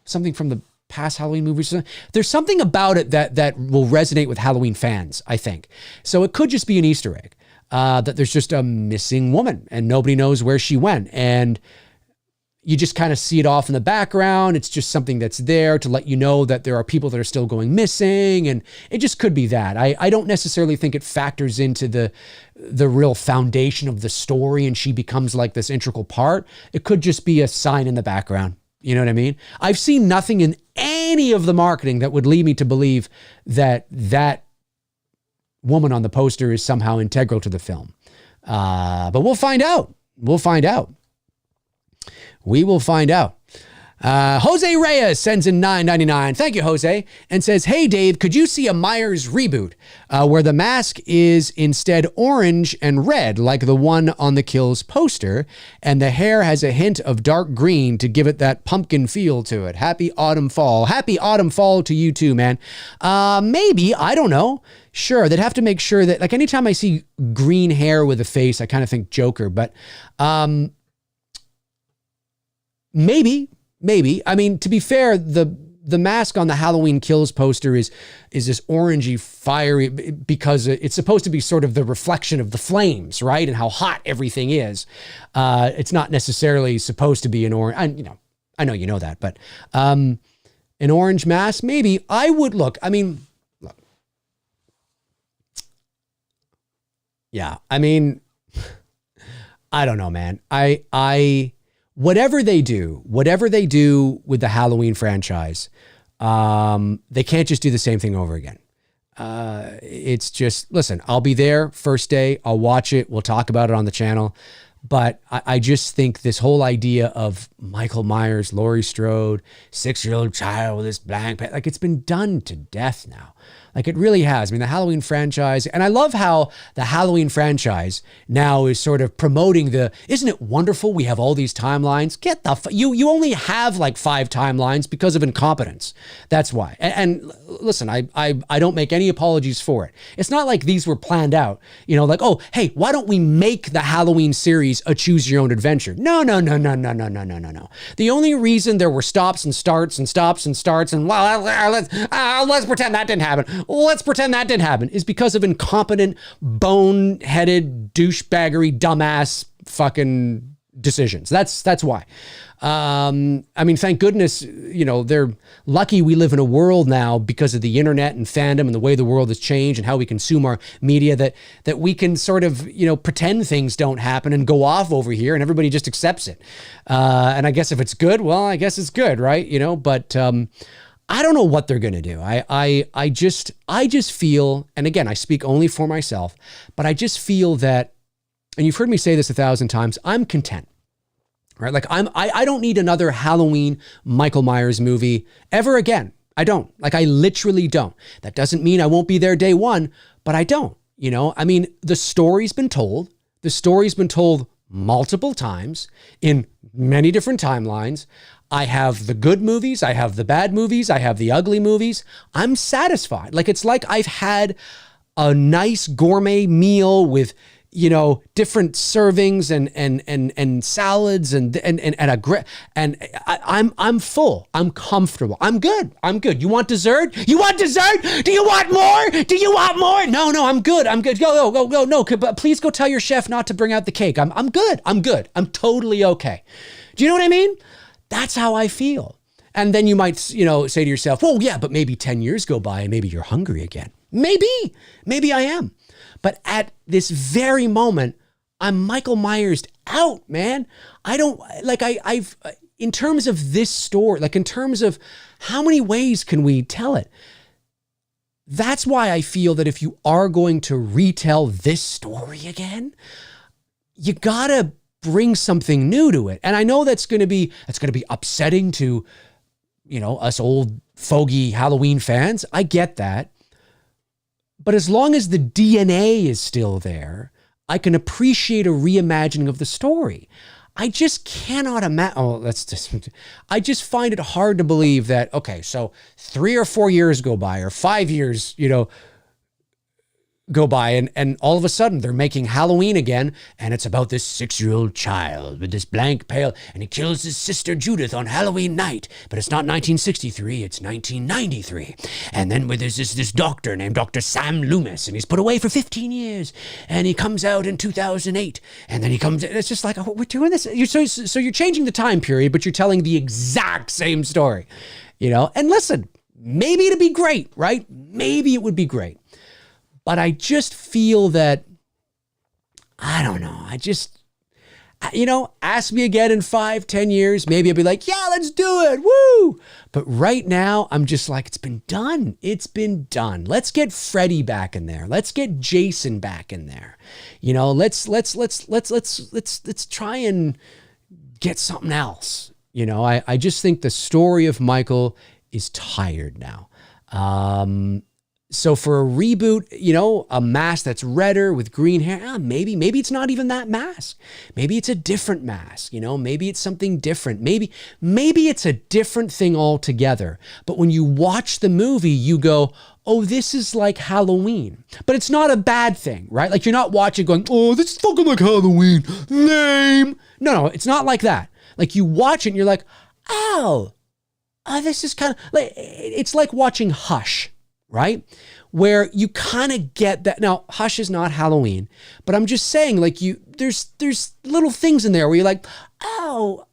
something from the past Halloween movies? There's something about it that will resonate with Halloween fans, I think. So it could just be an Easter egg, that there's just a missing woman and nobody knows where she went. And you just kind of see it off in the background. It's just something that's there to let you know that there are people that are still going missing. And it just could be that. I don't necessarily think it factors into the real foundation of the story and she becomes like this integral part. It could just be a sign in the background. You know what I mean? I've seen nothing in any of the marketing that would lead me to believe that woman on the poster is somehow integral to the film. But we'll find out. We'll find out. We will find out. Jose Reyes sends in $9.99. Thank you, Jose. And says, "Hey, Dave, could you see a Myers reboot where the mask is instead orange and red like the one on the Kills poster, and the hair has a hint of dark green to give it that pumpkin feel to it? Happy autumn fall." Happy autumn fall to you too, man. Maybe. I don't know. Sure, they'd have to make sure that, like, anytime I see green hair with a face, I kind of think Joker. But maybe. I mean, to be fair, the mask on the Halloween Kills poster is this orangey, fiery, because it's supposed to be sort of the reflection of the flames, right? And how hot everything is. It's not necessarily supposed to be an orange. I know you know that, but an orange mask, maybe. I would look. Yeah. I mean, I don't know, man. Whatever they do with the Halloween franchise, they can't just do the same thing over again. It's just, listen, I'll be there first day. I'll watch it. We'll talk about it on the channel. But I just think this whole idea of Michael Myers, Laurie Strode, 6-year-old child with this blank, like, it's been done to death now. Like, it really has. I mean, the Halloween franchise, and I love how the Halloween franchise now is sort of promoting isn't it wonderful we have all these timelines? Get you only have like 5 timelines because of incompetence. That's why. And listen, I don't make any apologies for it. It's not like these were planned out, like, oh, hey, why don't we make the Halloween series a choose your own adventure? No. The only reason there were stops and starts and stops and starts and, well, let's pretend that didn't happen. Let's pretend that didn't happen, is because of incompetent, bone-headed, douchebaggery, dumbass fucking decisions. That's why. I mean, thank goodness, they're lucky we live in a world now because of the internet and fandom and the way the world has changed and how we consume our media that we can sort of, pretend things don't happen and go off over here and everybody just accepts it. And I guess if it's good, well, I guess it's good, right? But I don't know what they're going to do. I just feel, and again, I speak only for myself, but I just feel that, and you've heard me say this 1,000 times, I'm content, right? Like I don't need another Halloween Michael Myers movie ever again. I don't. Like, I literally don't. That doesn't mean I won't be there day one, but I don't, I mean, the story's been told. The story's been told multiple times in many different timelines. I have the good movies. I have the bad movies. I have the ugly movies. I'm satisfied. Like, it's like I've had a nice gourmet meal with, different servings and salads and a I'm full. I'm comfortable. I'm good. You want dessert? Do you want more? No, I'm good. Go. No, but please go tell your chef not to bring out the cake. I'm good. I'm totally okay. Do you know what I mean? That's how I feel. And then you might, say to yourself, well, yeah, but maybe 10 years go by and maybe you're hungry again. Maybe I am. But at this very moment, I'm Michael Myers out, man. I don't, like, I've, in terms of this story, like in terms of how many ways can we tell it? That's why I feel that if you are going to retell this story again, you gotta bring something new to it. And I know that's going to be upsetting to, us old fogey Halloween fans. I get that. But as long as the DNA is still there, I can appreciate a reimagining of the story. I just cannot imagine. I just find it hard to believe that, okay, so 3 or 4 years go by or 5 years, go by and all of a sudden they're making Halloween again, and it's about this 6-year-old child with this blank pale, and he kills his sister Judith on Halloween night, but it's not 1963, it's 1993. And then there's this doctor named Dr. Sam Loomis, and he's put away for 15 years, and he comes out in 2008, and then he comes, it's just like, oh, we're doing this. So you're changing the time period, but you're telling the exact same story, and listen, maybe it'd be great, right? Maybe it would be great. But I just feel that, I don't know. Ask me again in 5-10 years. Maybe I'll be like, yeah, let's do it. Woo. But right now I'm just like, it's been done. Let's get Freddy back in there. Let's get Jason back in there. Let's try and get something else. I just think the story of Michael is tired now. So for a reboot, a mask that's redder with green hair, maybe it's not even that mask. Maybe it's a different mask, maybe it's something different. Maybe it's a different thing altogether. But when you watch the movie, you go, oh, this is like Halloween. But it's not a bad thing, right? Like, you're not watching going, oh, this is fucking like Halloween. Lame. No, it's not like that. Like, you watch it and you're like, oh, this is kind of like, it's like watching Hush. Right? Where you kind of get that. Now, Hush is not Halloween, but I'm just saying, like, there's little things in there where you're like, oh,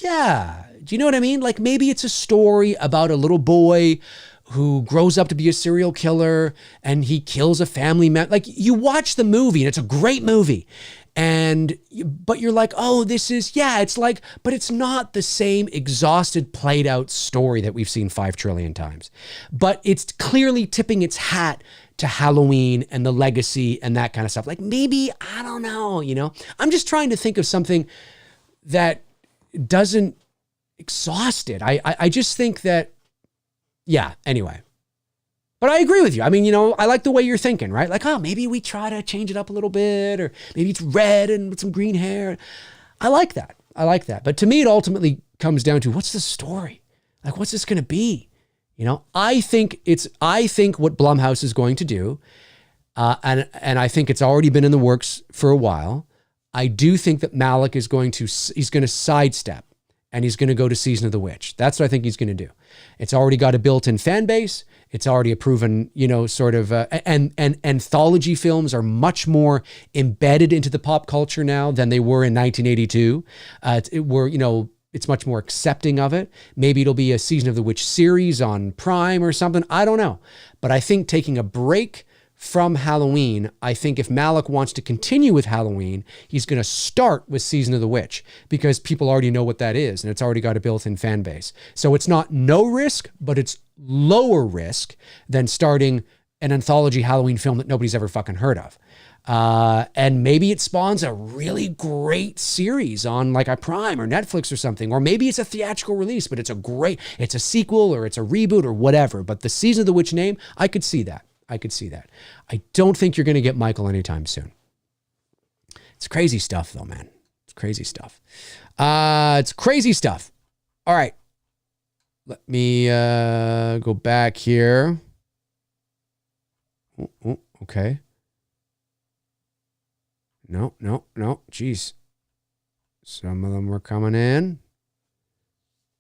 yeah. Do you know what I mean? Like, maybe it's a story about a little boy who grows up to be a serial killer and he kills a family member. Like, you watch the movie and it's a great movie. But you're like, oh, it's like, but it's not the same exhausted, played out story that we've seen 5 trillion times. But it's clearly tipping its hat to Halloween and the legacy and that kind of stuff. Like, maybe, I don't know, I'm just trying to think of something that doesn't exhaust it. I just think that, yeah, anyway. But I agree with you. I mean, I like the way you're thinking, right? Like, oh, maybe we try to change it up a little bit, or maybe it's red and with some green hair. I like that. But to me, it ultimately comes down to, what's the story? Like, what's this going to be? I think what Blumhouse is going to do, and I think it's already been in the works for a while. I do think that Malick he's going to sidestep, and he's going to go to Season of the Witch. That's what I think he's going to do. It's already got a built-in fan base. It's already a proven, sort of, and anthology films are much more embedded into the pop culture now than they were in 1982. It's much more accepting of it. Maybe it'll be a Season of the Witch series on Prime or something. I don't know. But I think taking a break from Halloween, I think if Malick wants to continue with Halloween, he's going to start with Season of the Witch because people already know what that is and it's already got a built-in fan base. So it's not no risk, but it's lower risk than starting an anthology Halloween film that nobody's ever fucking heard of. And maybe it spawns a really great series on like a Prime or Netflix or something, or maybe it's a theatrical release, but it's a sequel or it's a reboot or whatever. But the Season of the Witch name, I could see that. I don't think you're going to get Michael anytime soon. It's crazy stuff though, man. It's crazy stuff. All right. Let me go back here. Okay. No. Jeez. Some of them were coming in.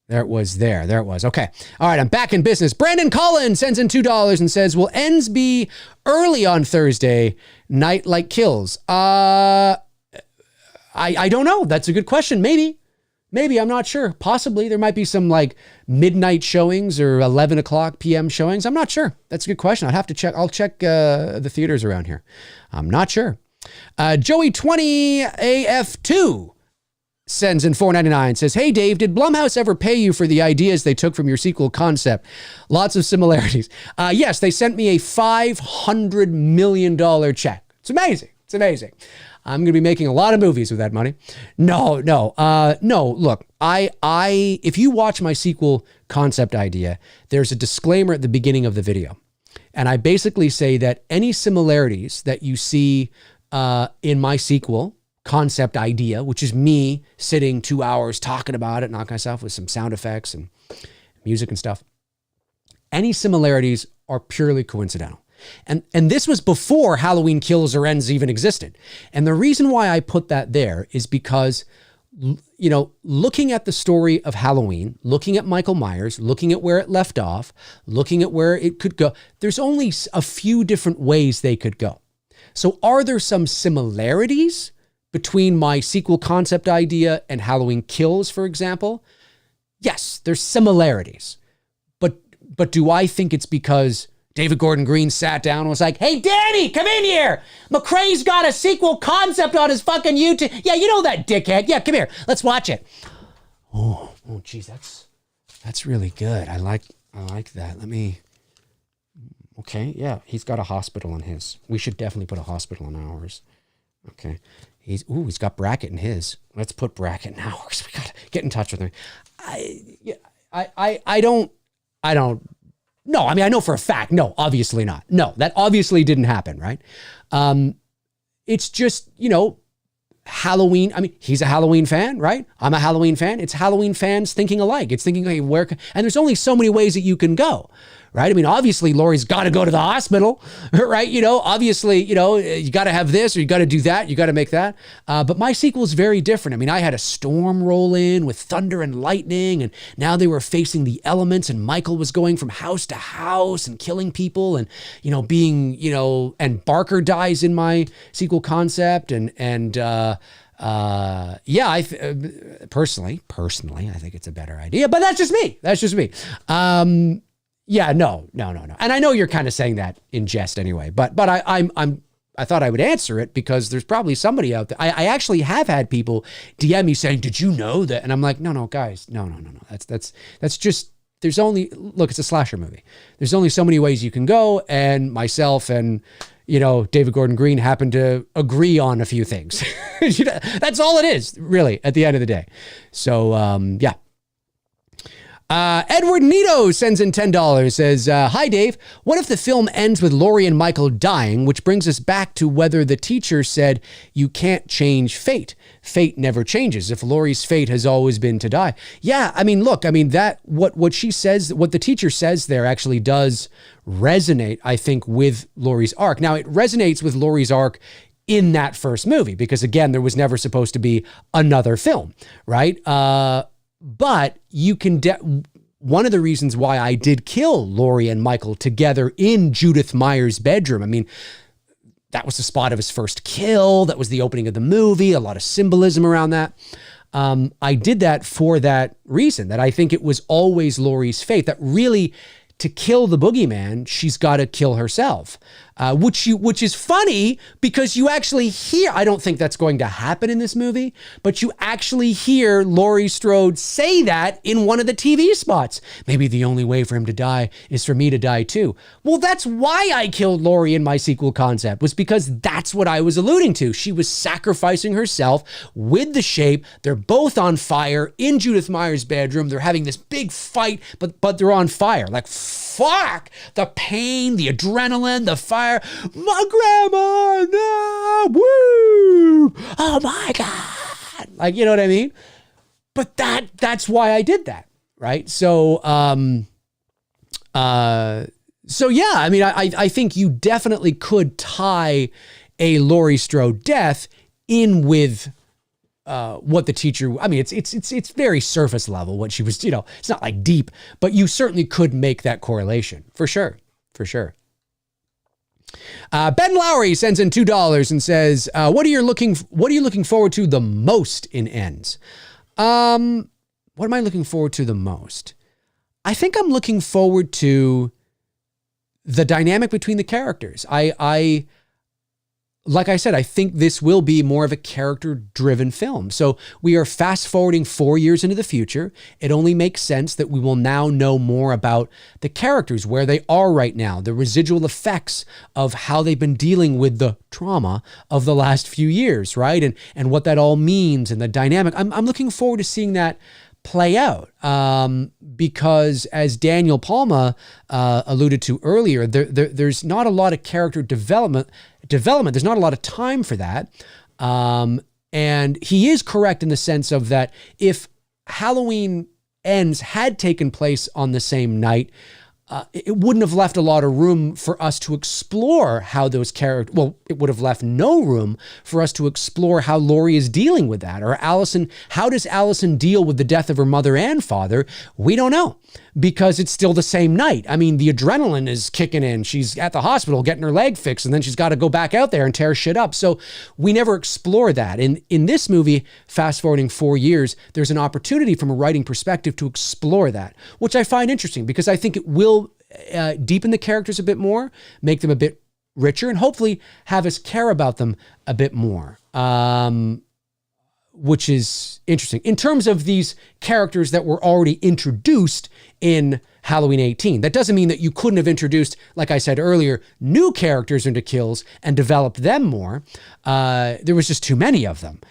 There it was. Okay. All right. I'm back in business. Brandon Collins sends in $2 and says, will ends be early on Thursday night like Kills? I don't know. That's a good question. Maybe. I'm not sure. Possibly. There might be some like midnight showings or 11 o'clock PM showings. I'm not sure. That's a good question. I'd have to check. I'll check the theaters around here. I'm not sure. Joey20AF2 sends in $4.99, says, hey Dave, did Blumhouse ever pay you for the ideas they took from your sequel concept? Lots of similarities. Yes, they sent me a $500 million check. It's amazing. I'm going to be making a lot of movies with that money. No. Look, if you watch my sequel concept idea, there's a disclaimer at the beginning of the video. And I basically say that any similarities that you see in my sequel concept idea, which is me sitting 2 hours talking about it, knocking myself with some sound effects and music and stuff. Any similarities are purely coincidental. And this was before Halloween Kills or Ends even existed. And the reason why I put that there is because, looking at the story of Halloween, looking at Michael Myers, looking at where it left off, looking at where it could go, there's only a few different ways they could go. So are there some similarities between my sequel concept idea and Halloween Kills, for example? Yes, there's similarities. But do I think it's because David Gordon Green sat down and was like, hey, Danny, come in here. McRae's got a sequel concept on his fucking YouTube. Yeah, you know that dickhead. Yeah, come here. Let's watch it. Oh, geez, that's really good. I like that. Okay, yeah, he's got a hospital in his. We should definitely put a hospital in ours. Okay. He's got Brackett in his. Let's put Brackett in ours. We gotta get in touch with him. I don't no, I mean, I know for a fact. No, obviously not. No, that obviously didn't happen, right? It's just, Halloween. I mean, he's a Halloween fan, right? I'm a Halloween fan. It's Halloween fans thinking alike. It's thinking, hey, and there's only so many ways that you can go, right? I mean, obviously, Laurie's got to go to the hospital, right? Obviously, you got to have this or you got to do that. You got to make that. But my sequel is very different. I mean, I had a storm roll in with thunder and lightning, and now they were facing the elements, and Michael was going from house to house and killing people, and and Barker dies in my sequel concept, personally, I think it's a better idea, but that's just me. Yeah, no. And I know you're kind of saying that in jest anyway, but I thought I would answer it because there's probably somebody out there. I actually have had people DM me saying, did you know that? And I'm like, no, guys, no. That's just, it's a slasher movie. There's only so many ways you can go. And myself and, David Gordon Green happened to agree on a few things. That's all it is, really, at the end of the day. So, yeah. Edward Nito sends in $10, says, hi, Dave. What if the film ends with Laurie and Michael dying, which brings us back to whether the teacher said you can't change fate. Fate never changes if Laurie's fate has always been to die. Yeah, I mean, look, what she says, what the teacher says there actually does resonate, I think, with Laurie's arc. Now, it resonates with Laurie's arc in that first movie because, again, there was never supposed to be another film, right? But you can, one of the reasons why I did kill Laurie and Michael together in Judith Meyer's bedroom. I mean, that was the spot of his first kill. That was the opening of the movie. A lot of symbolism around that. I did that for that reason, that I think it was always Laurie's fate, that really to kill the boogeyman, she's got to kill herself. Which is funny because you actually hear, I don't think that's going to happen in this movie, but you actually hear Laurie Strode say that in one of the TV spots. Maybe the only way for him to die is for me to die too. Well, that's why I killed Laurie in my sequel concept, was because that's what I was alluding to. She was sacrificing herself with the shape. They're both on fire in Judith Meyer's bedroom. They're having this big fight, but they're on fire. Like, fuck, the pain, the adrenaline, the fire. My grandma, no, woo, oh my God. Like, you know what I mean? But that's why I did that, right? So yeah, I mean, I think you definitely could tie a Laurie Strode death in with what the teacher, I mean, it's very surface level what she was, it's not like deep, but you certainly could make that correlation for sure. Ben Lowry sends in $2 and says, what are you looking forward to the most in Ends? What am I looking forward to the most? I think I'm looking forward to the dynamic between the characters. Like I said, I think this will be more of a character-driven film. So we are fast-forwarding 4 years into the future. It only makes sense that we will now know more about the characters, where they are right now, the residual effects of how they've been dealing with the trauma of the last few years, right? And what that all means and the dynamic. I'm looking forward to seeing that play out because, as Daniel Palma alluded to earlier, there's not a lot of character development. There's not a lot of time for that. And he is correct in the sense of that if Halloween Ends had taken place on the same night, it wouldn't have left a lot of room for us to explore how those characters, well, it would have left no room for us to explore how Laurie is dealing with that. Or Allison, how does Allison deal with the death of her mother and father? We don't know, because it's still the same night. I mean, the adrenaline is kicking in. She's at the hospital getting her leg fixed, and then she's got to go back out there and tear shit up. So we never explore that. In this movie, fast forwarding 4 years, there's an opportunity from a writing perspective to explore that, which I find interesting because I think it will deepen the characters a bit more, make them a bit richer, and hopefully have us care about them a bit more. Which is interesting in terms of these characters that were already introduced in Halloween 18. That doesn't mean that you couldn't have introduced, like I said earlier, new characters into Kills and developed them more. There was just too many of them.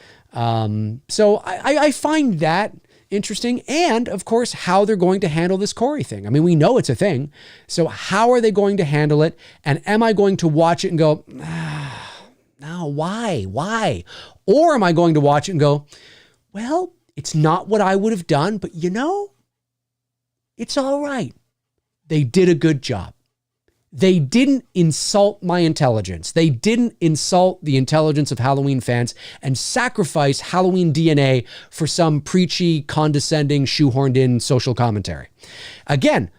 So I find that interesting. And of course, how they're going to handle this Corey thing. I mean, we know it's a thing. So how are they going to handle it? And am I going to watch it and go, no, why? Or am I going to watch it and go, well, it's not what I would have done, but it's all right. They did a good job. They didn't insult my intelligence. They didn't insult the intelligence of Halloween fans and sacrifice Halloween DNA for some preachy, condescending, shoehorned in social commentary. Again,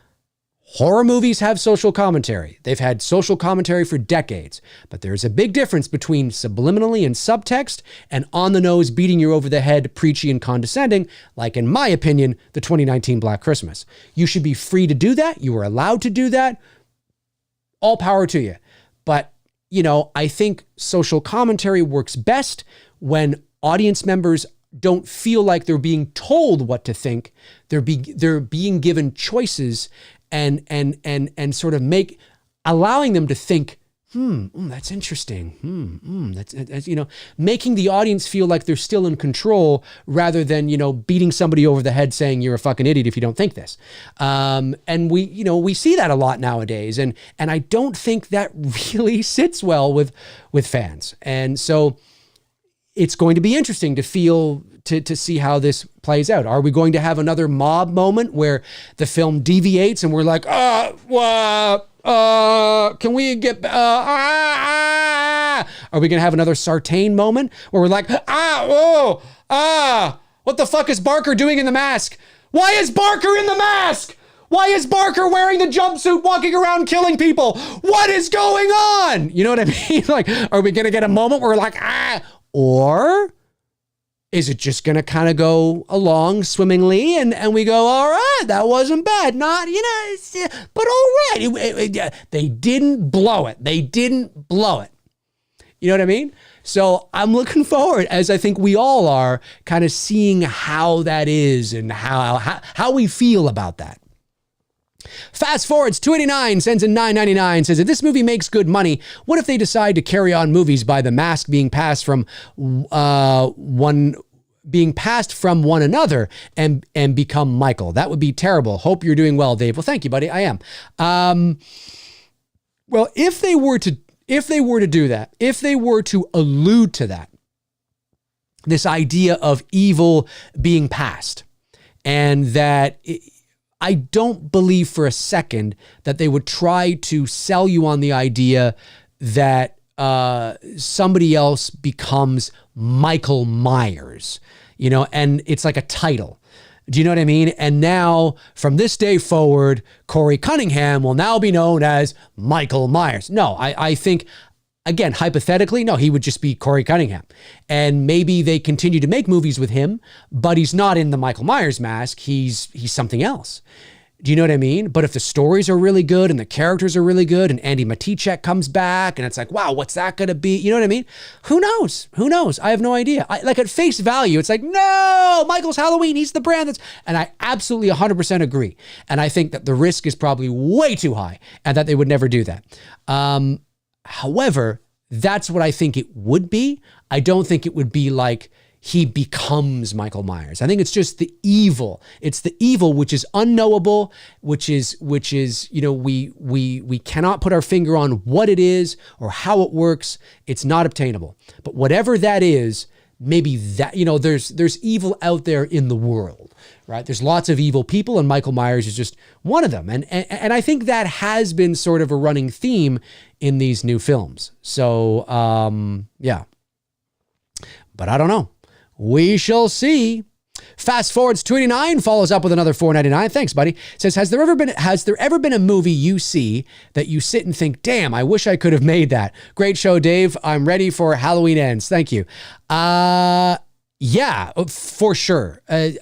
horror movies have social commentary. They've had social commentary for decades, but there's a big difference between subliminally and subtext and on the nose, beating you over the head, preachy and condescending, like, in my opinion, the 2019 Black Christmas. You should be free to do that. You are allowed to do that. All power to you. But, I think social commentary works best when audience members don't feel like they're being told what to think. They're being given choices and sort of allowing them to think, that's interesting. That's making the audience feel like they're still in control rather than, beating somebody over the head saying you're a fucking idiot if you don't think this. And we see that a lot nowadays. And I don't think that really sits well with fans. And so it's going to be interesting to see how this plays out. Are we going to have another mob moment where the film deviates and we're like, can we get, Are we going to have another Sartain moment where we're like, what the fuck is Barker doing in the mask? Why is Barker in the mask? Why is Barker wearing the jumpsuit walking around killing people? What is going on? You know what I mean? Like, are we going to get a moment where we're like, or is it just going to kind of go along swimmingly and we go, all right, that wasn't bad. Not, but all right. They didn't blow it. They didn't blow it. You know what I mean? So I'm looking forward, as I think we all are, kind of seeing how that is and how we feel about that. Fast forwards, 289 sends in 999, says, if this movie makes good money, what if they decide to carry on movies by the mask being passed from one another and become Michael? That would be terrible. Hope you're doing well, Dave. Well, thank you, buddy. I am. Well, if they were to do that, if they were to allude to that, this idea of evil being passed, and that I don't believe for a second that they would try to sell you on the idea that somebody else becomes Michael Myers, and it's like a title. Do you know what I mean? And now, from this day forward, Corey Cunningham will now be known as Michael Myers. No, I think, again, hypothetically, no, he would just be Corey Cunningham. And maybe they continue to make movies with him, but he's not in the Michael Myers mask. He's something else. Do you know what I mean? But if the stories are really good and the characters are really good and Andy Matichek comes back and it's like, wow, what's that going to be? You know what I mean? Who knows? Who knows? I have no idea. Like at face value, it's like, no, Michael's Halloween. He's the brand and I absolutely 100% agree. And I think that the risk is probably way too high and that they would never do that. However, that's what I think it would be. I don't think it would be like he becomes Michael Myers. I think it's just the evil. It's the evil which is unknowable, which is we cannot put our finger on what it is or how it works. It's not obtainable. But whatever that is, maybe that, there's evil out there in the world, right? There's lots of evil people and Michael Myers is just one of them. And I think that has been sort of a running theme in these new films. So, yeah. But I don't know. We shall see. Fast forwards, 289 follows up with another 499. Thanks, buddy. Says, has there ever been a movie you see that you sit and think, damn, I wish I could have made that? Great show, Dave. I'm ready for Halloween Ends. Thank you. Yeah, for sure. The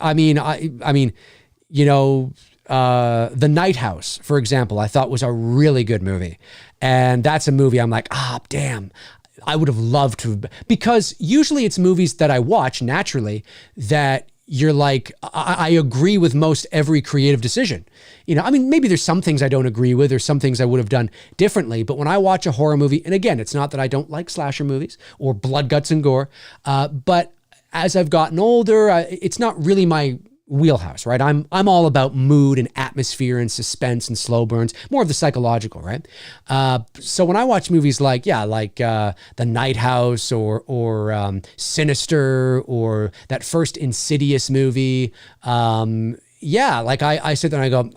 Night House, for example, I thought was a really good movie. And that's a movie I'm like, damn, I would have loved to, because usually it's movies that I watch naturally that you're like, I agree with most every creative decision. Maybe there's some things I don't agree with or some things I would have done differently. But when I watch a horror movie, and again, it's not that I don't like slasher movies or blood, guts, and gore, but as I've gotten older, it's not really my wheelhouse, right? I'm all about mood and atmosphere and suspense and slow burns, more of the psychological, right? So when I watch movies like The Night House or Sinister or that first Insidious movie, I sit there and I go,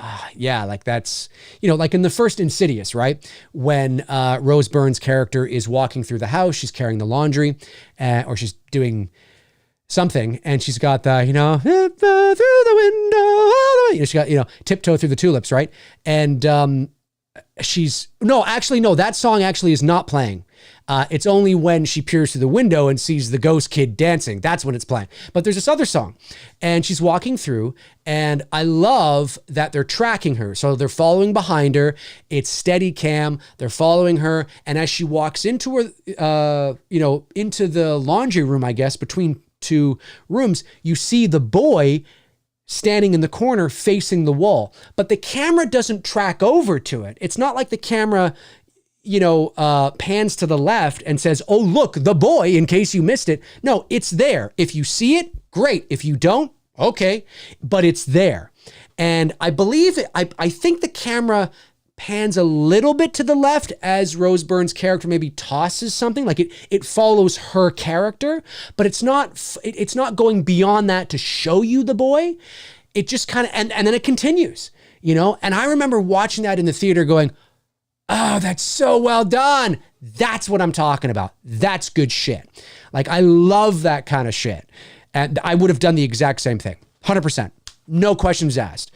that's, like in the first Insidious, right? When Rose Byrne's character is walking through the house, she's carrying the laundry, or she's doing something, and she's got the, through the window, she got, tiptoe through the tulips, right? And that song actually is not playing. It's only when she peers through the window and sees the ghost kid dancing. That's when it's playing. But there's this other song, and she's walking through, and I love that they're tracking her. So they're following behind her. It's steady cam. They're following her, and as she walks into her, into the laundry room, I guess, between two rooms, you see the boy standing in the corner facing the wall, but the camera doesn't track over to it. It's not like the camera, pans to the left and says, oh, look, the boy, in case you missed it. No, it's there. If you see it, great. If you don't, okay, but it's there. And I believe, I think the camera pans a little bit to the left as Rose Byrne's character maybe tosses something, like it follows her character, but it's not going beyond that to show you the boy. It just kind of, and then it continues, and I remember watching that in the theater going, oh, that's so well done. That's what I'm talking about. That's good shit. Like, I love that kind of shit. And I would have done the exact same thing. 100%. No questions asked.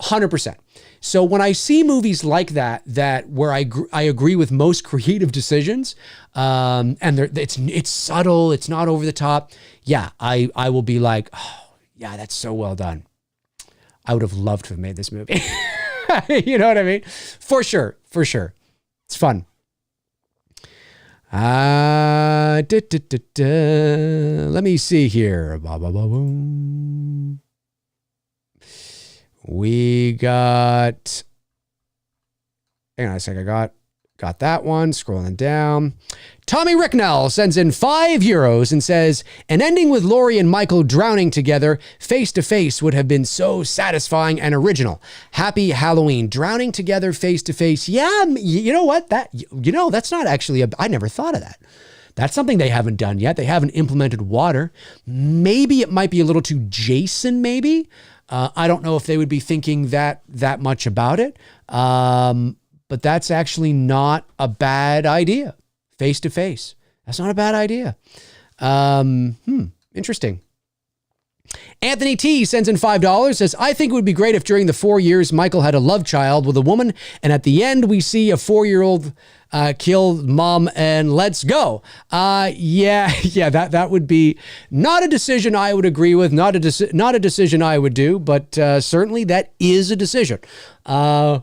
100%. So when I see movies like that where I agree with most creative decisions, and it's subtle, it's not over the top. Yeah, I will be like, oh yeah, that's so well done. I would have loved to have made this movie. You know what I mean? For sure. It's fun. Let me see here. We got, hang on a sec, I got that one, scrolling down. Tommy Ricknell sends in €5 and says, an ending with Laurie and Michael drowning together face to face would have been so satisfying and original. Happy Halloween. Drowning together face to face. Yeah, you know what? That's not actually, I never thought of that. That's something they haven't done yet. They haven't implemented water. Maybe it might be a little too Jason, maybe. I don't know if they would be thinking that much about it. But that's actually not a bad idea. Face to face. That's not a bad idea. Interesting. Anthony T sends in $5, says, I think it would be great if during the 4 years Michael had a love child with a woman, and at the end we see a 4-year-old kill mom and let's go. That would be not a decision I would agree with, not a decision I would do, but certainly that is a decision. That'd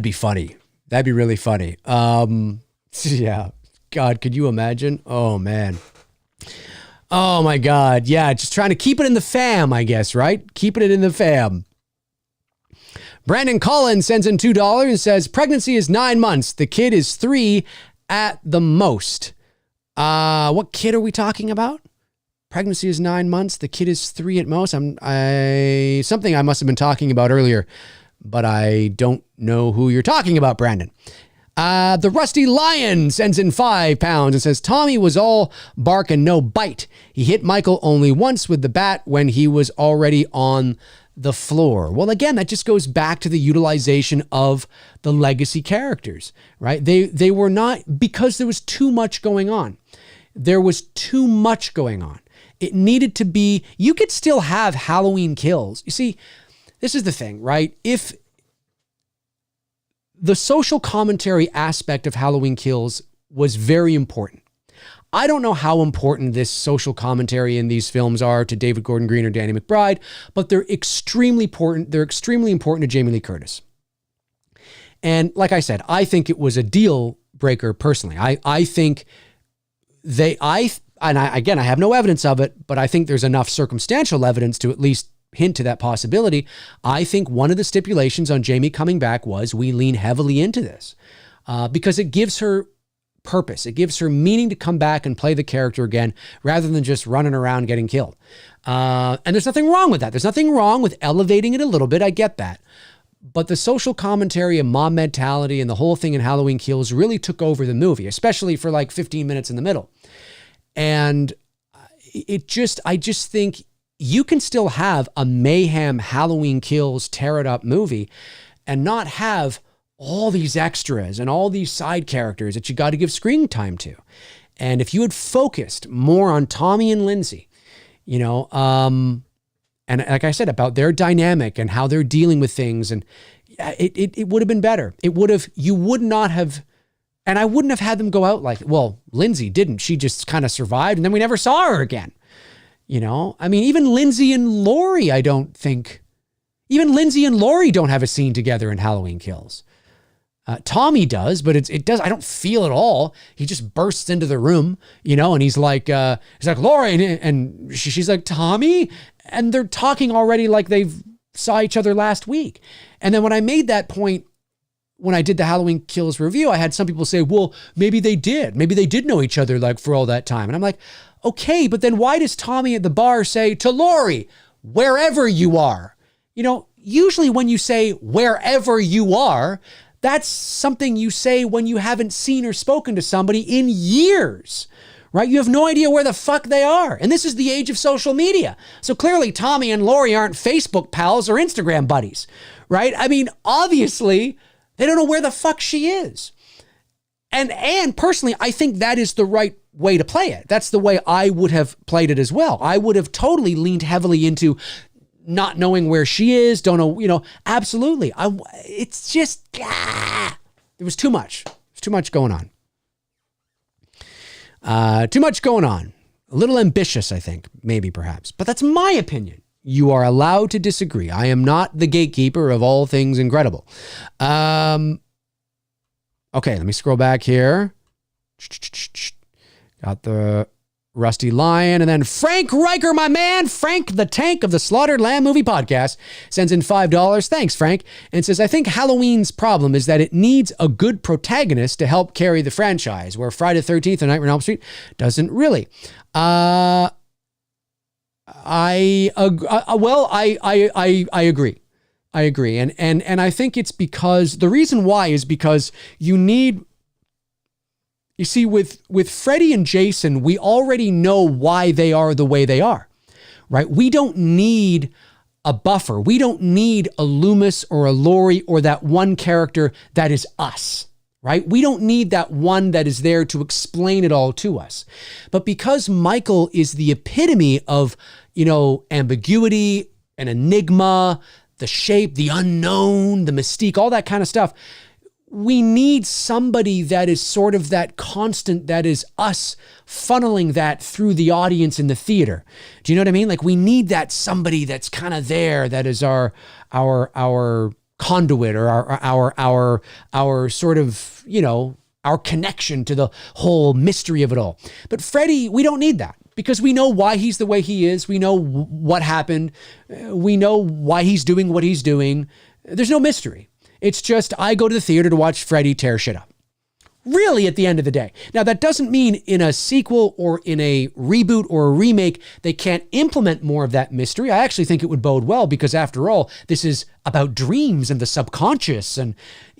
be funny. That'd be really funny. Yeah. God, could you imagine? Oh, man. Oh, my God. Yeah, just trying to keep it in the fam, I guess, right? Keeping it in the fam. Brandon Collins sends in $2 and says, pregnancy is 9 months. The kid is 3 at the most. What kid are we talking about? Pregnancy is 9 months. The kid is 3 at most. Something I must have been talking about earlier, but I don't know who you're talking about, Brandon. The Rusty Lion sends in £5 and says, Tommy was all bark and no bite. He hit Michael only once with the bat when he was already on the floor. Well, again, that just goes back to the utilization of the legacy characters, right? They were not, because there was too much going on. There was too much going on. It needed to be, you could still have Halloween Kills. You see, this is the thing, right? If the social commentary aspect of Halloween Kills was very important. I don't know how important this social commentary in these films are to David Gordon Green or Danny McBride, but they're extremely important. They're extremely important to Jamie Lee Curtis. And like I said, I think it was a deal breaker personally. I think I have no evidence of it, but I think there's enough circumstantial evidence to at least hint to that possibility. I think one of the stipulations on Jamie coming back was we lean heavily into this because it gives her purpose. It gives her meaning to come back and play the character again rather than just running around getting killed. And there's nothing wrong with that. There's nothing wrong with elevating it a little bit. I get that. But the social commentary and mom mentality and the whole thing in Halloween Kills really took over the movie, especially for like 15 minutes in the middle. And I just think you can still have a mayhem Halloween Kills tear it up movie and not have all these extras and all these side characters that you got to give screen time to. And if you had focused more on Tommy and Lindsay, and like I said, about their dynamic and how they're dealing with things, and it would have been better. You would not have, and I wouldn't have had them go out like, well, Lindsay didn't. She just kind of survived and then we never saw her again. I mean, even Lindsay and Laurie don't have a scene together in Halloween Kills. Tommy does, but it does. I don't feel it all. He just bursts into the room, and he's like Laurie, and she's like, Tommy, and they're talking already like they've saw each other last week. And then when I made that point, when I did the Halloween Kills review, I had some people say, well, maybe they did know each other like for all that time. And I'm like, okay, but then why does Tommy at the bar say to Laurie, wherever you are? Usually when you say wherever you are, that's something you say when you haven't seen or spoken to somebody in years, right? You have no idea where the fuck they are. And this is the age of social media. So clearly Tommy and Laurie aren't Facebook pals or Instagram buddies, right? I mean, obviously they don't know where the fuck she is. And personally, I think that is the right way to play it. That's the way I would have played it as well. I would have totally leaned heavily into not knowing where she is, don't know, absolutely. It's just, there was too much. There's too much going on. Too much going on. A little ambitious, I think, maybe perhaps. But that's my opinion. You are allowed to disagree. I am not the gatekeeper of all things incredible. Okay, let me scroll back here. Got the Rusty Lion. And then Frank Riker, my man, Frank the Tank of the Slaughtered Lamb Movie Podcast, sends in $5. Thanks, Frank. And says, I think Halloween's problem is that it needs a good protagonist to help carry the franchise, where Friday the 13th and Nightmare on Elm Street doesn't really. I agree. I agree. And I think it's because the reason why is because you see, with Freddy and Jason, we already know why they are the way they are, right? We don't need a buffer. We don't need a Loomis or a Laurie or that one character that is us, right? We don't need that one that is there to explain it all to us. But because Michael is the epitome of, ambiguity, an enigma, the shape, the unknown, the mystique, all that kind of stuff, we need somebody that is sort of that constant, that is us funneling that through the audience in the theater. Do you know what I mean? Like, we need that somebody that's kind of there, that is our conduit, or our sort of, our connection to the whole mystery of it all. But Freddy, we don't need that, because we know why he's the way he is. We know what happened. We know why he's doing what he's doing. There's no mystery. It's just, I go to the theater to watch Freddy tear shit up. Really, at the end of the day. Now, that doesn't mean in a sequel or in a reboot or a remake, they can't implement more of that mystery. I actually think it would bode well, because after all, this is about dreams and the subconscious and,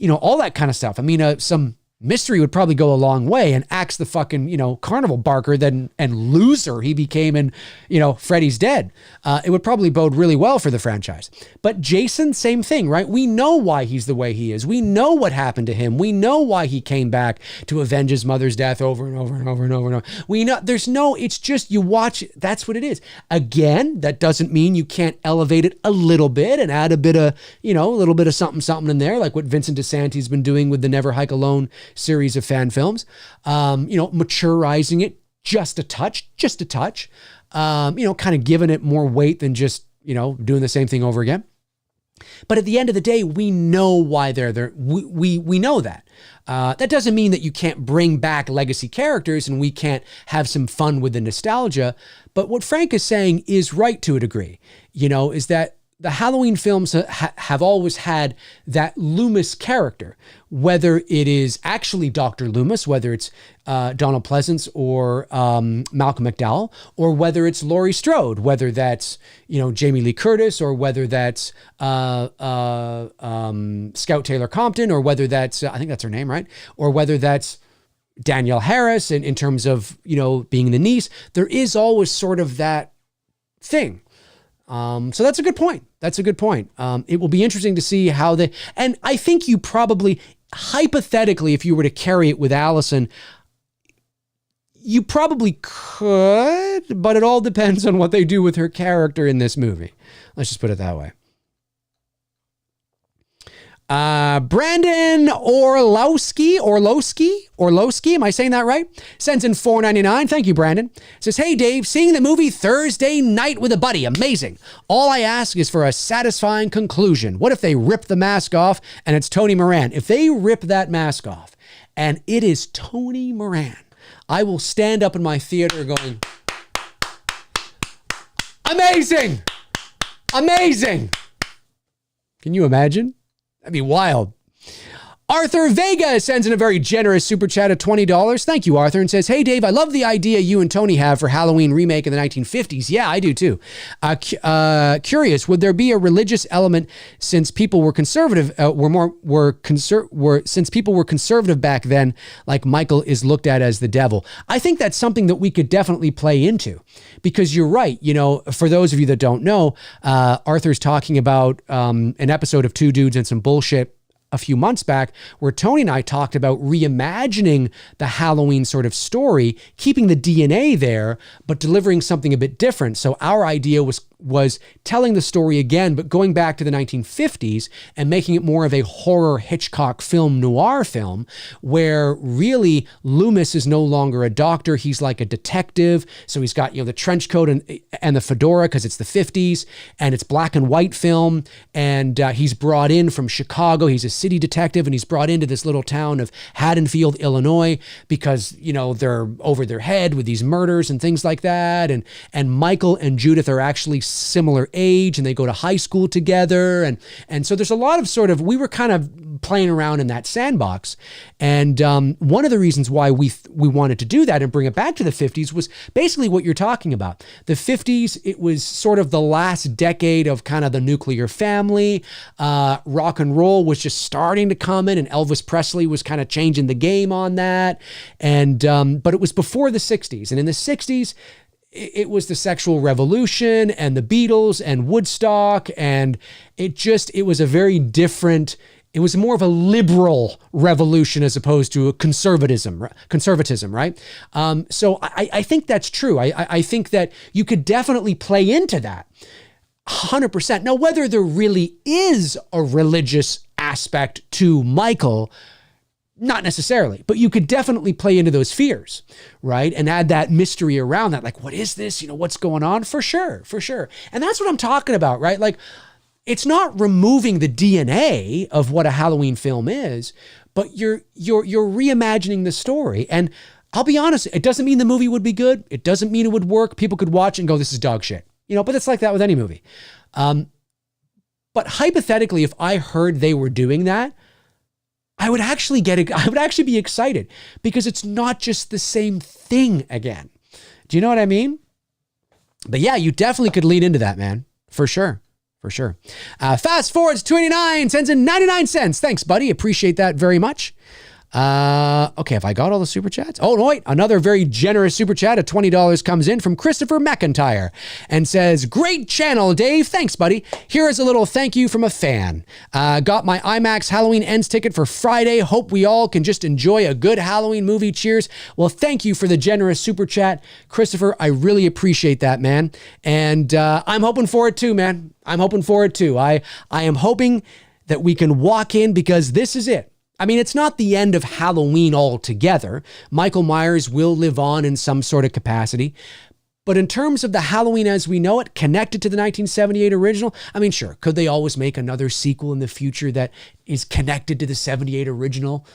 all that kind of stuff. I mean, some mystery would probably go a long way, and Axe the fucking, carnival barker and loser he became in, Freddy's Dead. It would probably bode really well for the franchise. But Jason, same thing, right? We know why he's the way he is. We know what happened to him. We know why he came back to avenge his mother's death over and over and over and over and over. We know it's just, you watch it. That's what it is. Again, that doesn't mean you can't elevate it a little bit and add a bit of, a little bit of something in there, like what Vincent DeSanti's been doing with the Never Hike Alone series of fan films, maturizing it just a touch, kind of giving it more weight than just, doing the same thing over again. But at the end of the day, we know why they're there. We know that. That doesn't mean that you can't bring back legacy characters and we can't have some fun with the nostalgia. But what Frank is saying is right to a degree, is that the Halloween films have always had that Loomis character, whether it is actually Dr. Loomis, whether it's Donald Pleasance or Malcolm McDowell, or whether it's Laurie Strode, whether that's, Jamie Lee Curtis, or whether that's Scout Taylor Compton, or whether that's, I think that's her name, right? Or whether that's Danielle Harris in terms of, being the niece. There is always sort of that thing. So that's a good point. It will be interesting to see how and I think you probably, hypothetically, if you were to carry it with Allison, you probably could, but it all depends on what they do with her character in this movie. Let's just put it that way. Brandon Orlowski, am I saying that right? Sends in $4.99. Thank you, Brandon. Says, hey, Dave, seeing the movie Thursday night with a buddy. Amazing. All I ask is for a satisfying conclusion. What if they rip the mask off and it's Tony Moran? If they rip that mask off and it is Tony Moran, I will stand up in my theater going, amazing. Amazing. Can you imagine? That'd be wild. Arthur Vega sends in a very generous super chat of $20. Thank you, Arthur, and says, hey, Dave, I love the idea you and Tony have for Halloween remake in the 1950s. Yeah, I do too. Curious, would there be a religious element since people were conservative, since people were conservative back then, like Michael is looked at as the devil? I think that's something that we could definitely play into, because you're right. For those of you that don't know, Arthur's talking about an episode of Two Dudes and Some Bullshit a few months back, where Tony and I talked about reimagining the Halloween sort of story, keeping the DNA there, but delivering something a bit different. So our idea was was telling the story again, but going back to the 1950s and making it more of a horror Hitchcock film, noir film, where really Loomis is no longer a doctor. He's like a detective. So he's got, the trench coat and the fedora because it's the 50s, and it's black and white film. And he's brought in from Chicago. He's a city detective, and he's brought into this little town of Haddonfield, Illinois, because, they're over their head with these murders and things like that. And Michael and Judith are actually similar age, and they go to high school together. And so there's a lot of we were kind of playing around in that sandbox. And one of the reasons why we wanted to do that and bring it back to the 50s was basically what you're talking about. The 50s, it was sort of the last decade of kind of the nuclear family. Rock and roll was just starting to come in, and Elvis Presley was kind of changing the game on that. And but it was before the 60s. And in the 60s, it was the sexual revolution and the Beatles and Woodstock. And it was a very different, it was more of a liberal revolution as opposed to a conservatism, right? So I think that's true. I think that you could definitely play into that 100%. Now, whether there really is a religious aspect to Michael, not necessarily, but you could definitely play into those fears, right? And add that mystery around that. Like, what is this? What's going on? For sure. And that's what I'm talking about, right? Like, it's not removing the DNA of what a Halloween film is, but you're reimagining the story. And I'll be honest, it doesn't mean the movie would be good. It doesn't mean it would work. People could watch and go, this is dog shit. But it's like that with any movie. But hypothetically, if I heard they were doing that, I would actually be excited, because it's not just the same thing again. Do you know what I mean? But yeah, you definitely could lead into that, man. For sure. Fast Forwards 29 sends in 99 cents. Thanks, buddy. Appreciate that very much. Okay, have I got all the super chats? Oh, no, wait. Another very generous super chat of $20 comes in from Christopher McIntyre and says, great channel, Dave. Thanks, buddy. Here is a little thank you from a fan. Got my IMAX Halloween Ends ticket for Friday. Hope we all can just enjoy a good Halloween movie. Cheers. Well, thank you for the generous super chat, Christopher. I really appreciate that, man. And I'm hoping for it too, man. I'm hoping for it too. I am hoping that we can walk in, because this is it. I mean, it's not the end of Halloween altogether. Michael Myers will live on in some sort of capacity. But in terms of the Halloween as we know it, connected to the 1978 original, I mean, sure, could they always make another sequel in the future that is connected to the 78 original?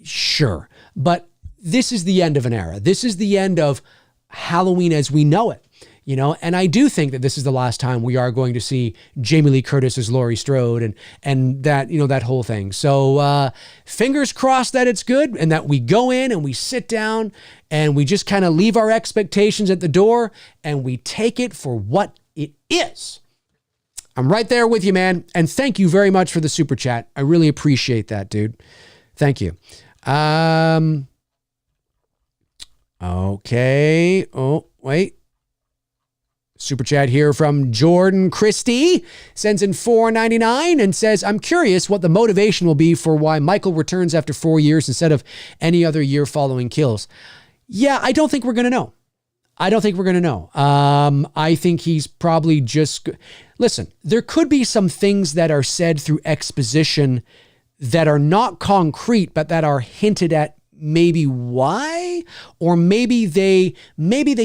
Sure. But this is the end of an era. This is the end of Halloween as we know it. And I do think that this is the last time we are going to see Jamie Lee Curtis as Laurie Strode and that, that whole thing. So fingers crossed that it's good, and that we go in and we sit down and we just kind of leave our expectations at the door and we take it for what it is. I'm right there with you, man. And thank you very much for the super chat. I really appreciate that, dude. Thank you. Okay. Oh, wait. Super chat here from Jordan Christie, sends in $4.99 and says, I'm curious what the motivation will be for why Michael returns after 4 years instead of any other year following kills. Yeah, I don't think we're going to know. I think he's probably just... Listen, there could be some things that are said through exposition that are not concrete, but that are hinted at maybe why, or maybe they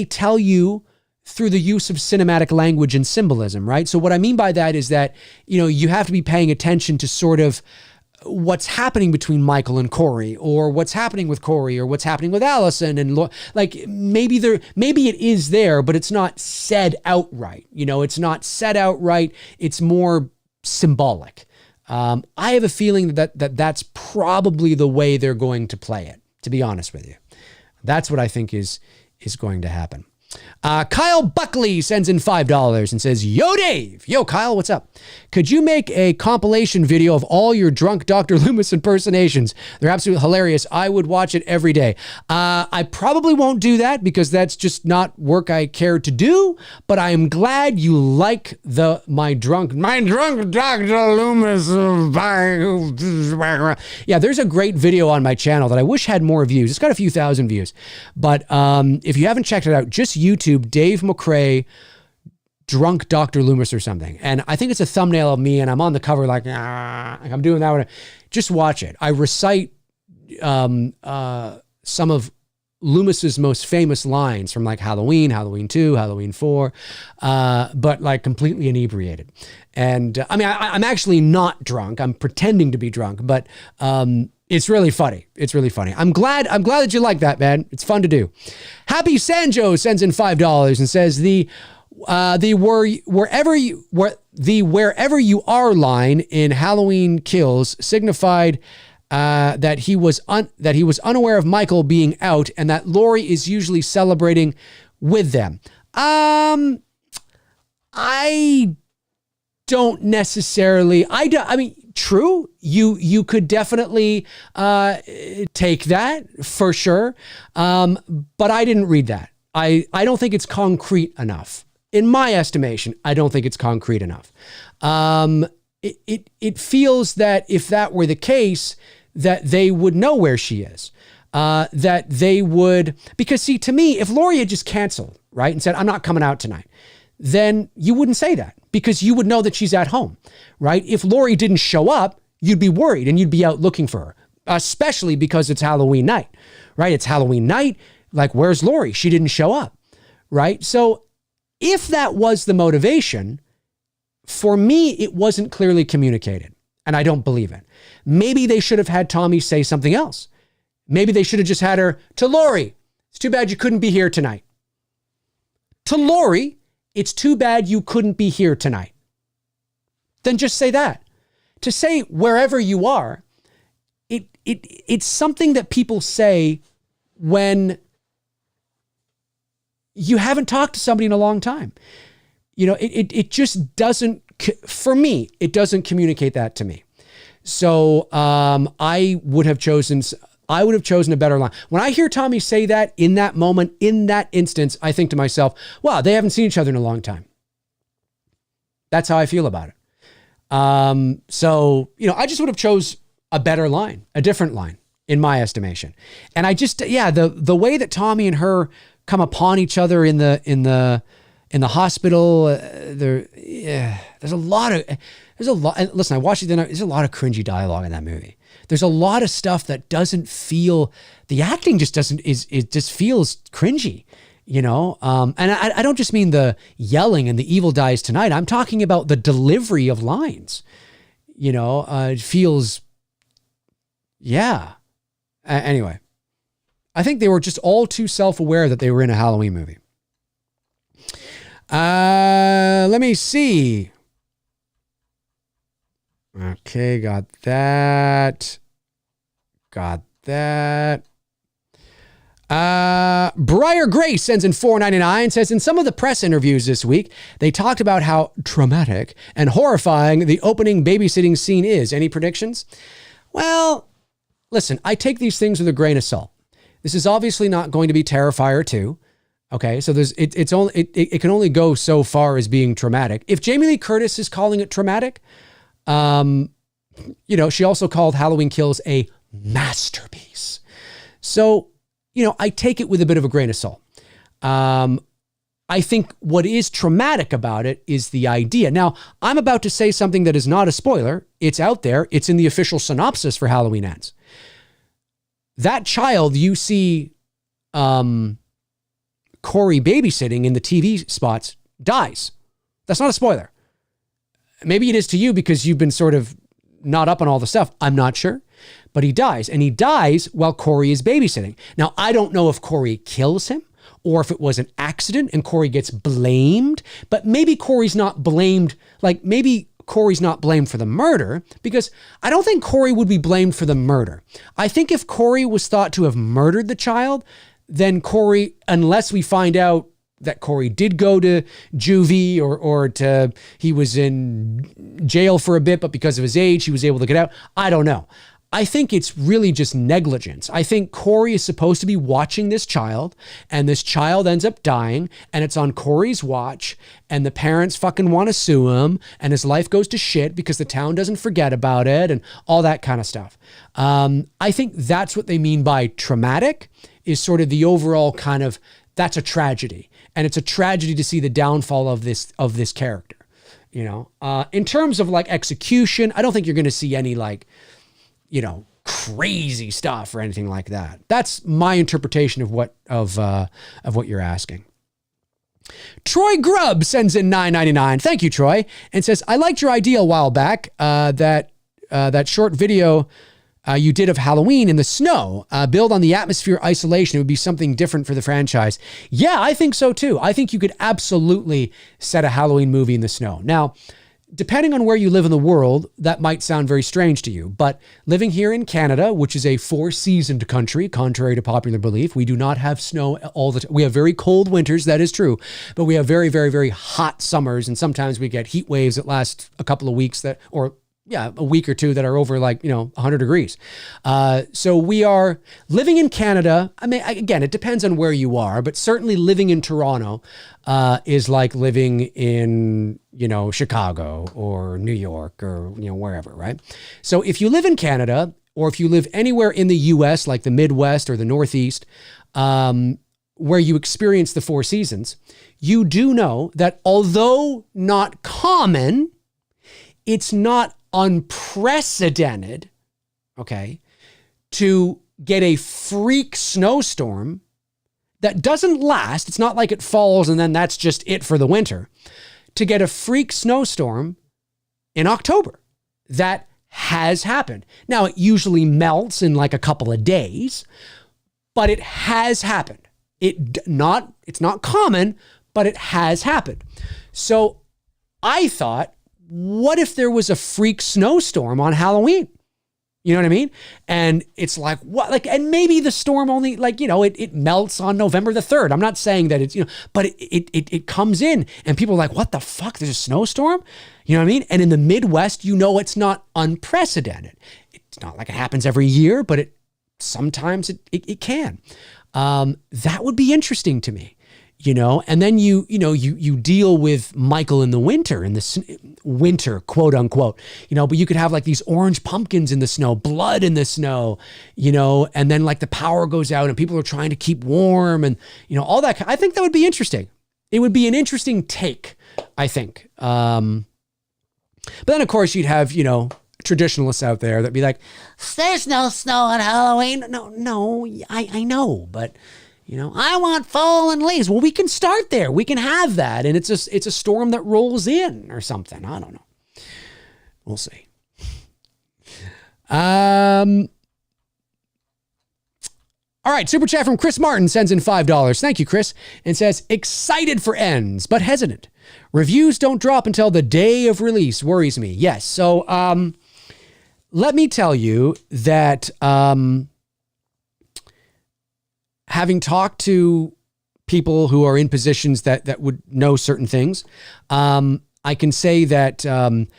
tell you through the use of cinematic language and symbolism, right? So what I mean by that is that, you have to be paying attention to sort of what's happening between Michael and Corey, or what's happening with Corey, or what's happening with Allison, and like maybe it is there, but it's not said outright. It's not said outright. It's more symbolic. I have a feeling that's probably the way they're going to play it, to be honest with you. That's what I think is going to happen. Kyle Buckley sends in $5 and says, yo, Dave. Yo, Kyle, what's up? Could you make a compilation video of all your drunk Dr. Loomis impersonations? They're absolutely hilarious. I would watch it every day. I probably won't do that because that's just not work I care to do, but I am glad you like my drunk Dr. Loomis. Yeah, there's a great video on my channel that I wish had more views. It's got a few thousand views, but if you haven't checked it out, just YouTube Dave McRae drunk Dr. Loomis or something. And I think it's a thumbnail of me and I'm on the cover like I'm doing that one. Just watch it. I recite some of Loomis's most famous lines from like Halloween, Halloween 2, Halloween 4, but like completely inebriated. And I mean, I'm actually not drunk. I'm pretending to be drunk, but it's really funny. It's really funny. I'm glad that you like that, man. It's fun to do. Happy Sanjo sends in $5 and says wherever you are line in Halloween Kills signified that he was unaware of Michael being out and that Laurie is usually celebrating with them. I don't necessarily. I mean, true. You could definitely take that for sure. But I didn't read that. I don't think it's concrete enough. In my estimation, I don't think it's concrete enough. It feels that if that were the case, that they would know where she is. That they would, because see, to me, if Laurie had just canceled, right, and said, I'm not coming out tonight, then you wouldn't say that because you would know that she's at home, right? If Laurie didn't show up, you'd be worried and you'd be out looking for her, especially because it's Halloween night, right? It's Halloween night. Like, where's Laurie? She didn't show up, right? So if that was the motivation, for me, it wasn't clearly communicated, and I don't believe it. Maybe they should have had Tommy say something else. Maybe they should have just had her, to Laurie, it's too bad you couldn't be here tonight. To Laurie, it's too bad you couldn't be here tonight. Then just say that. To say wherever you are, it's something that people say when you haven't talked to somebody in a long time. You know, it just doesn't, for me, it doesn't communicate that to me. So I would have chosen a better line. When I hear Tommy say that in that moment, in that instance, I think to myself, wow, they haven't seen each other in a long time. That's how I feel about it. So, you know, I just would have chose a better line, a different line in my estimation. And I just, yeah, the way that Tommy and her come upon each other in the hospital, there's a lot, and listen, I watched it then, there's a lot of cringy dialogue in that movie. There's a lot of stuff that doesn't feel, the acting just doesn't, it just feels cringy, you know? And I don't just mean the yelling and the evil dies tonight. I'm talking about the delivery of lines, you know? It feels, yeah. Anyway, I think they were just all too self-aware that they were in a Halloween movie. Let me see. Okay, got that. Briar Grace sends in $4.99, says, in some of the press interviews this week, they talked about how traumatic and horrifying the opening babysitting scene is. Any predictions? Well, listen, I take these things with a grain of salt. This is obviously not going to be Terrifier 2. Okay, so it can only go so far as being traumatic. If Jamie Lee Curtis is calling it traumatic, you know, she also called Halloween Kills a masterpiece. So, you know, I take it with a bit of a grain of salt. I think what is traumatic about it is the idea. Now, I'm about to say something that is not a spoiler. It's out there. It's in the official synopsis for Halloween Ends. That child you see, Corey babysitting in the TV spots dies. That's not a spoiler. Maybe it is to you because you've been sort of not up on all the stuff. I'm not sure. But he dies. And he dies while Corey is babysitting. Now, I don't know if Corey kills him or if it was an accident and Corey gets blamed. But maybe Corey's not blamed. Like, maybe Corey's not blamed for the murder, because I don't think Corey would be blamed for the murder. I think if Corey was thought to have murdered the child, then Corey, unless we find out that Corey did go to juvie or he was in jail for a bit, but because of his age, he was able to get out. I don't know. I think it's really just negligence. I think Corey is supposed to be watching this child, and this child ends up dying, and it's on Corey's watch, and the parents fucking want to sue him, and his life goes to shit because the town doesn't forget about it, and all that kind of stuff. I think that's what they mean by traumatic, is sort of the overall kind of, that's a tragedy. And it's a tragedy to see the downfall of this character, you know. In terms of like execution, I don't think you're going to see any like, you know, crazy stuff or anything like that. That's my interpretation of what you're asking. Troy Grubb sends in $9.99. Thank you, Troy, and says, I liked your idea a while back, that short video you did of Halloween in the snow. Build on the atmosphere isolation. It would be something different for the franchise. Yeah, I think so too. I think you could absolutely set a Halloween movie in the snow. Now, depending on where you live in the world, that might sound very strange to you, but living here in Canada, which is a 4-seasoned country, contrary to popular belief, we do not have snow all the time. We have very cold winters, that is true, but we have very, very, very hot summers, and sometimes we get heat waves that last a couple of weeks a week or two that are over 100 degrees. So we are living in Canada. I mean, again, it depends on where you are, but certainly living in Toronto is like living in, Chicago or New York or, wherever, right? So if you live in Canada, or if you live anywhere in the US, like the Midwest or the Northeast, where you experience the 4 seasons, you do know that although not common, it's not unprecedented, okay, to get a freak snowstorm that doesn't last. It's not like it falls and then that's just it for the winter. To get a freak snowstorm in October. That has happened. Now, it usually melts in like a couple of days, but it has happened. It's not common, but it has happened. So I thought, what if there was a freak snowstorm on Halloween? You know what I mean? And it's like, what? Like, and maybe the storm only, it melts on November the 3rd. I'm not saying that it's, but it comes in and people are like, what the fuck? There's a snowstorm? You know what I mean? And in the Midwest, it's not unprecedented. It's not like it happens every year, but sometimes it can. That would be interesting to me. And then you deal with Michael in the winter, winter, quote unquote, but you could have like these orange pumpkins in the snow, blood in the snow, and then like the power goes out and people are trying to keep warm and, all that. I think that would be interesting. It would be an interesting take, I think. But then of course you'd have, traditionalists out there that'd be like, there's no snow on Halloween. No, I know, but I want fallen leaves. Well, we can start there. We can have that. And it's a storm that rolls in or something. I don't know. We'll see. All right. Super chat from Chris Martin sends in $5. Thank you, Chris. And says, excited for Ends, but hesitant. Reviews don't drop until the day of release. Worries me. Yes. So let me tell you that... having talked to people who are in positions that would know certain things, I can say that, and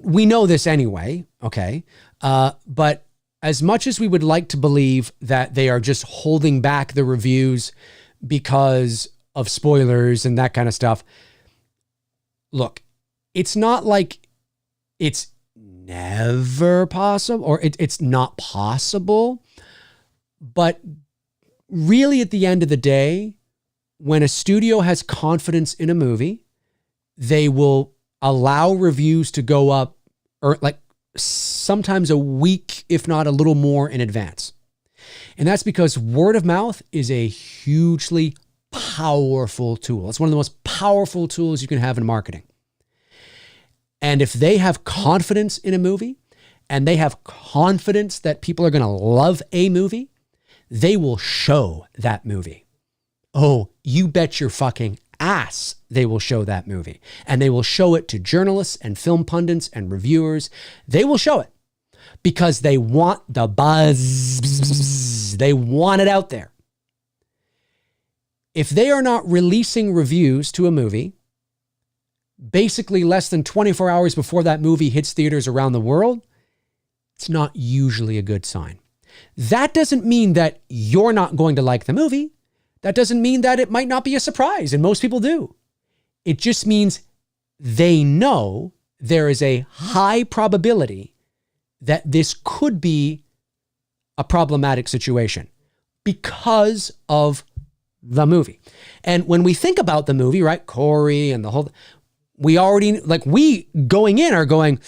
we know this anyway, okay, but as much as we would like to believe that they are just holding back the reviews because of spoilers and that kind of stuff, look, it's not like it's never possible or it's not possible. But really, at the end of the day, when a studio has confidence in a movie, they will allow reviews to go up or like sometimes a week, if not a little more in advance. And that's because word of mouth is a hugely powerful tool. It's one of the most powerful tools you can have in marketing. And if they have confidence in a movie and they have confidence that people are going to love a movie, they will show that movie. Oh, you bet your fucking ass they will show that movie. And they will show it to journalists and film pundits and reviewers. They will show it because they want the buzz. They want it out there. If they are not releasing reviews to a movie, basically less than 24 hours before that movie hits theaters around the world, it's not usually a good sign. That doesn't mean that you're not going to like the movie. That doesn't mean that it might not be a surprise, and most people do. It just means they know there is a high probability that this could be a problematic situation because of the movie. And when we think about the movie, right, Corey and the whole, we already, like, we going in are going,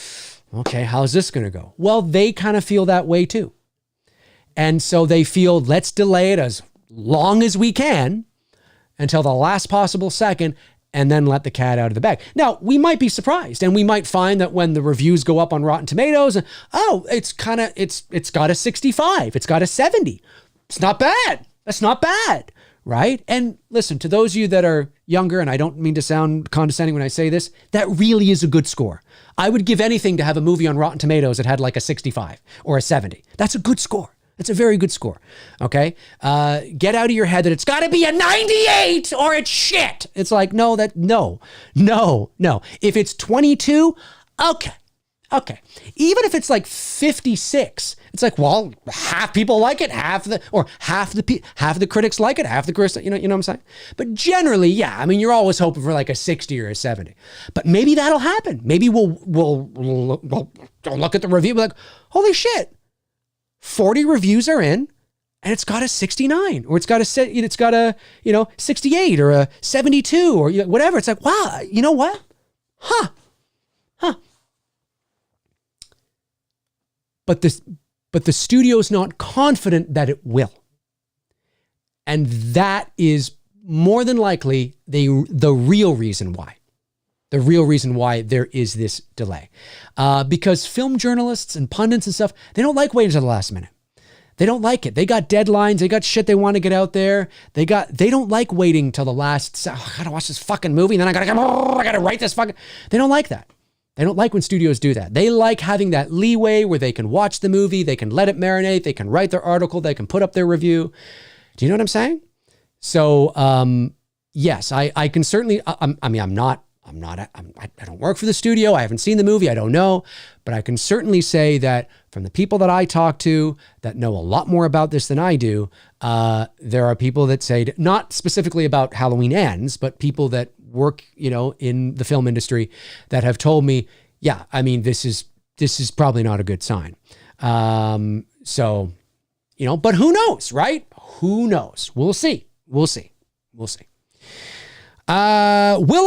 okay, how's this going to go? Well, they kind of feel that way too. And so they feel, let's delay it as long as we can until the last possible second, and then let the cat out of the bag. Now, we might be surprised, and we might find that when the reviews go up on Rotten Tomatoes, it's got a 65, it's got a 70. It's not bad. That's not bad, right? And listen, to those of you that are younger, and I don't mean to sound condescending when I say this, that really is a good score. I would give anything to have a movie on Rotten Tomatoes that had like a 65 or a 70. That's a good score. It's a very good score. Okay. Get out of your head that it's got to be a 98 or it's shit. It's like, no. If it's 22, okay. Even if it's like 56, it's like, well, half people like it, half the critics like it, half the critics, you know what I'm saying? But generally, yeah, I mean, you're always hoping for like a 60 or a 70. But maybe that'll happen. Maybe we'll look at the review, be like, holy shit. 40 reviews are in, and it's got a 69, or it's got a 68 or a 72 or whatever. It's like, wow, you know what? Huh. But the studio's not confident that it will. And that is more than likely the real reason why. The real reason why there is this delay. Because film journalists and pundits and stuff, they don't like waiting until the last minute. They don't like it. They got deadlines. They got shit they want to get out there. They don't like waiting till the last, I gotta watch this fucking movie and then I gotta write this fucking, they don't like that. They don't like when studios do that. They like having that leeway where they can watch the movie, they can let it marinate, they can write their article, they can put up their review. Do you know what I'm saying? So, yes, I can certainly, I don't work for the studio. I haven't seen the movie. I don't know. But I can certainly say that from the people that I talk to that know a lot more about this than I do, there are people that say, not specifically about Halloween Ends, but people that work, in the film industry that have told me, yeah, I mean, this is probably not a good sign. So, but who knows, right? Who knows? We'll see. Will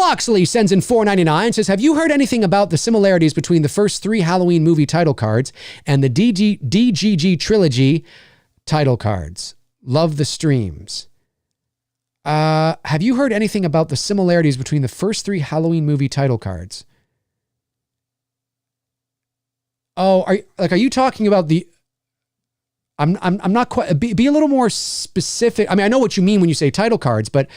Oxley sends in $4.99, says, have you heard anything about the similarities between the first 3 Halloween movie title cards and the DGG trilogy title cards? Love the streams. Have you heard anything about the similarities between the first 3 Halloween movie title cards? Oh, are you talking about the, I'm not quite, be a little more specific. I mean, I know what you mean when you say title cards, but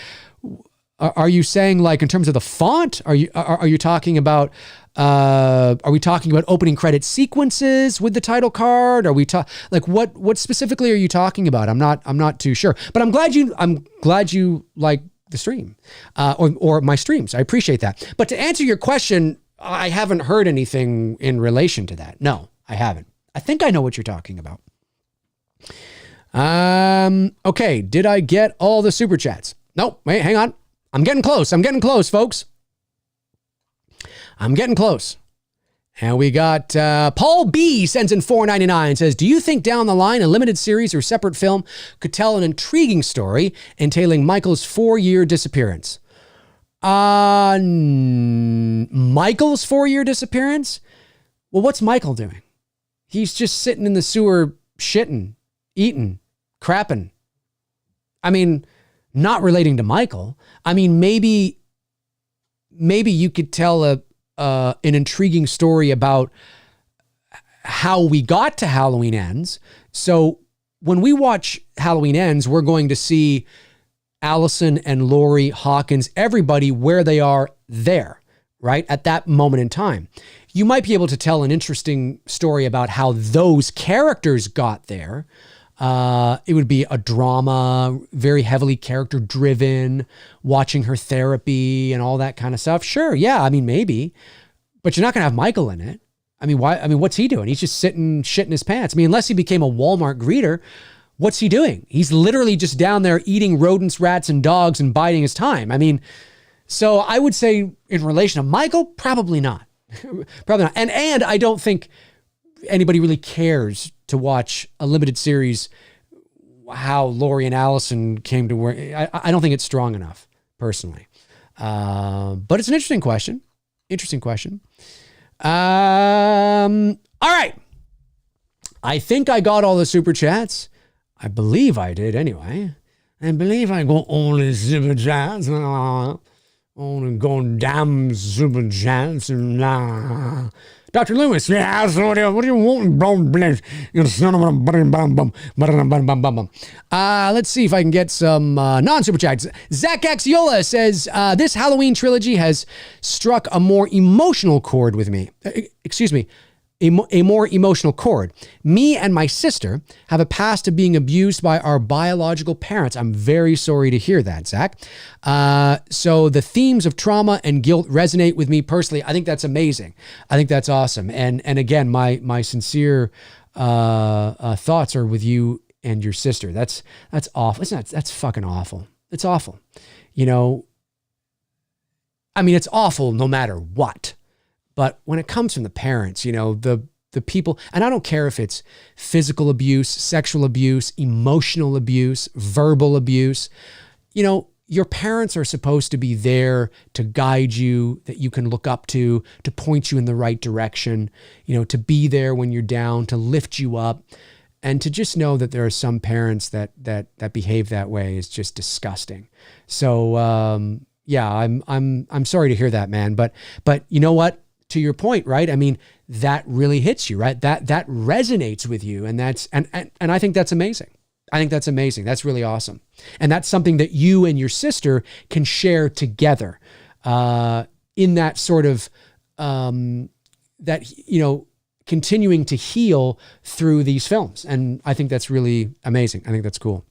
are you saying, like, in terms of the font? Are you talking about? Are we talking about opening credit sequences with the title card? Are we what specifically are you talking about? I'm not too sure. But I'm glad you like the stream, or my streams. I appreciate that. But to answer your question, I haven't heard anything in relation to that. No, I haven't. I think I know what you're talking about. Okay. Did I get all the super chats? Nope. Wait, hang on. I'm getting close, folks. I'm getting close. And we got Paul B sends in $4.99, says, do you think down the line a limited series or separate film could tell an intriguing story entailing Michael's 4-year disappearance? Michael's 4-year disappearance? Well, what's Michael doing? He's just sitting in the sewer shitting, eating, crapping. I mean, not relating to Michael. I mean, maybe you could tell an intriguing story about how we got to Halloween Ends. So when we watch Halloween Ends, we're going to see Allison and Laurie, Hawkins, everybody where they are there, right? At that moment in time. You might be able to tell an interesting story about how those characters got there. It would be a drama, very heavily character driven, watching her therapy and all that kind of stuff. Sure. Yeah. I mean, maybe, but you're not going to have Michael in it. I mean, why? I mean, what's he doing? He's just sitting, shitting his pants. I mean, unless he became a Walmart greeter, what's he doing? He's literally just down there eating rodents, rats, and dogs and biding his time. I mean, so I would say in relation to Michael, probably not. Probably not. And I don't think anybody really cares to watch a limited series how Lori and Allison came to where I don't think it's strong enough personally. But it's an interesting question. All right. I think I got all the super chats. I believe I did anyway. I believe I got all the super chats. All the goddamn super chats. Dr. Lewis, yeah, so what do you want? You son of a bum. Let's see if I can get some non-super chats. Zach Axiola says, this Halloween trilogy has struck a more emotional chord with me. Excuse me. A more emotional chord. Me and my sister have a past of being abused by our biological parents. I'm very sorry to hear that, Zach. So the themes of trauma and guilt resonate with me personally. I think that's amazing. I think that's awesome. And again, my sincere thoughts are with you and your sister. That's awful. That's fucking awful. It's awful. You know, I mean, it's awful no matter what. But when it comes from the parents, you know, the people, and I don't care if it's physical abuse, sexual abuse, emotional abuse, verbal abuse, you know, your parents are supposed to be there to guide you, that you can look up to point you in the right direction, you know, to be there when you're down, to lift you up. And to just know that there are some parents that behave that way is just disgusting. So, yeah, I'm sorry to hear that, man. But you know what? To your point, right? I mean, that really hits you, right? That resonates with you. And that's, and I think that's amazing. I think that's amazing. That's really awesome. And that's something that you and your sister can share together, in that sort of, that, you know, continuing to heal through these films. And I think that's really amazing. I think that's cool.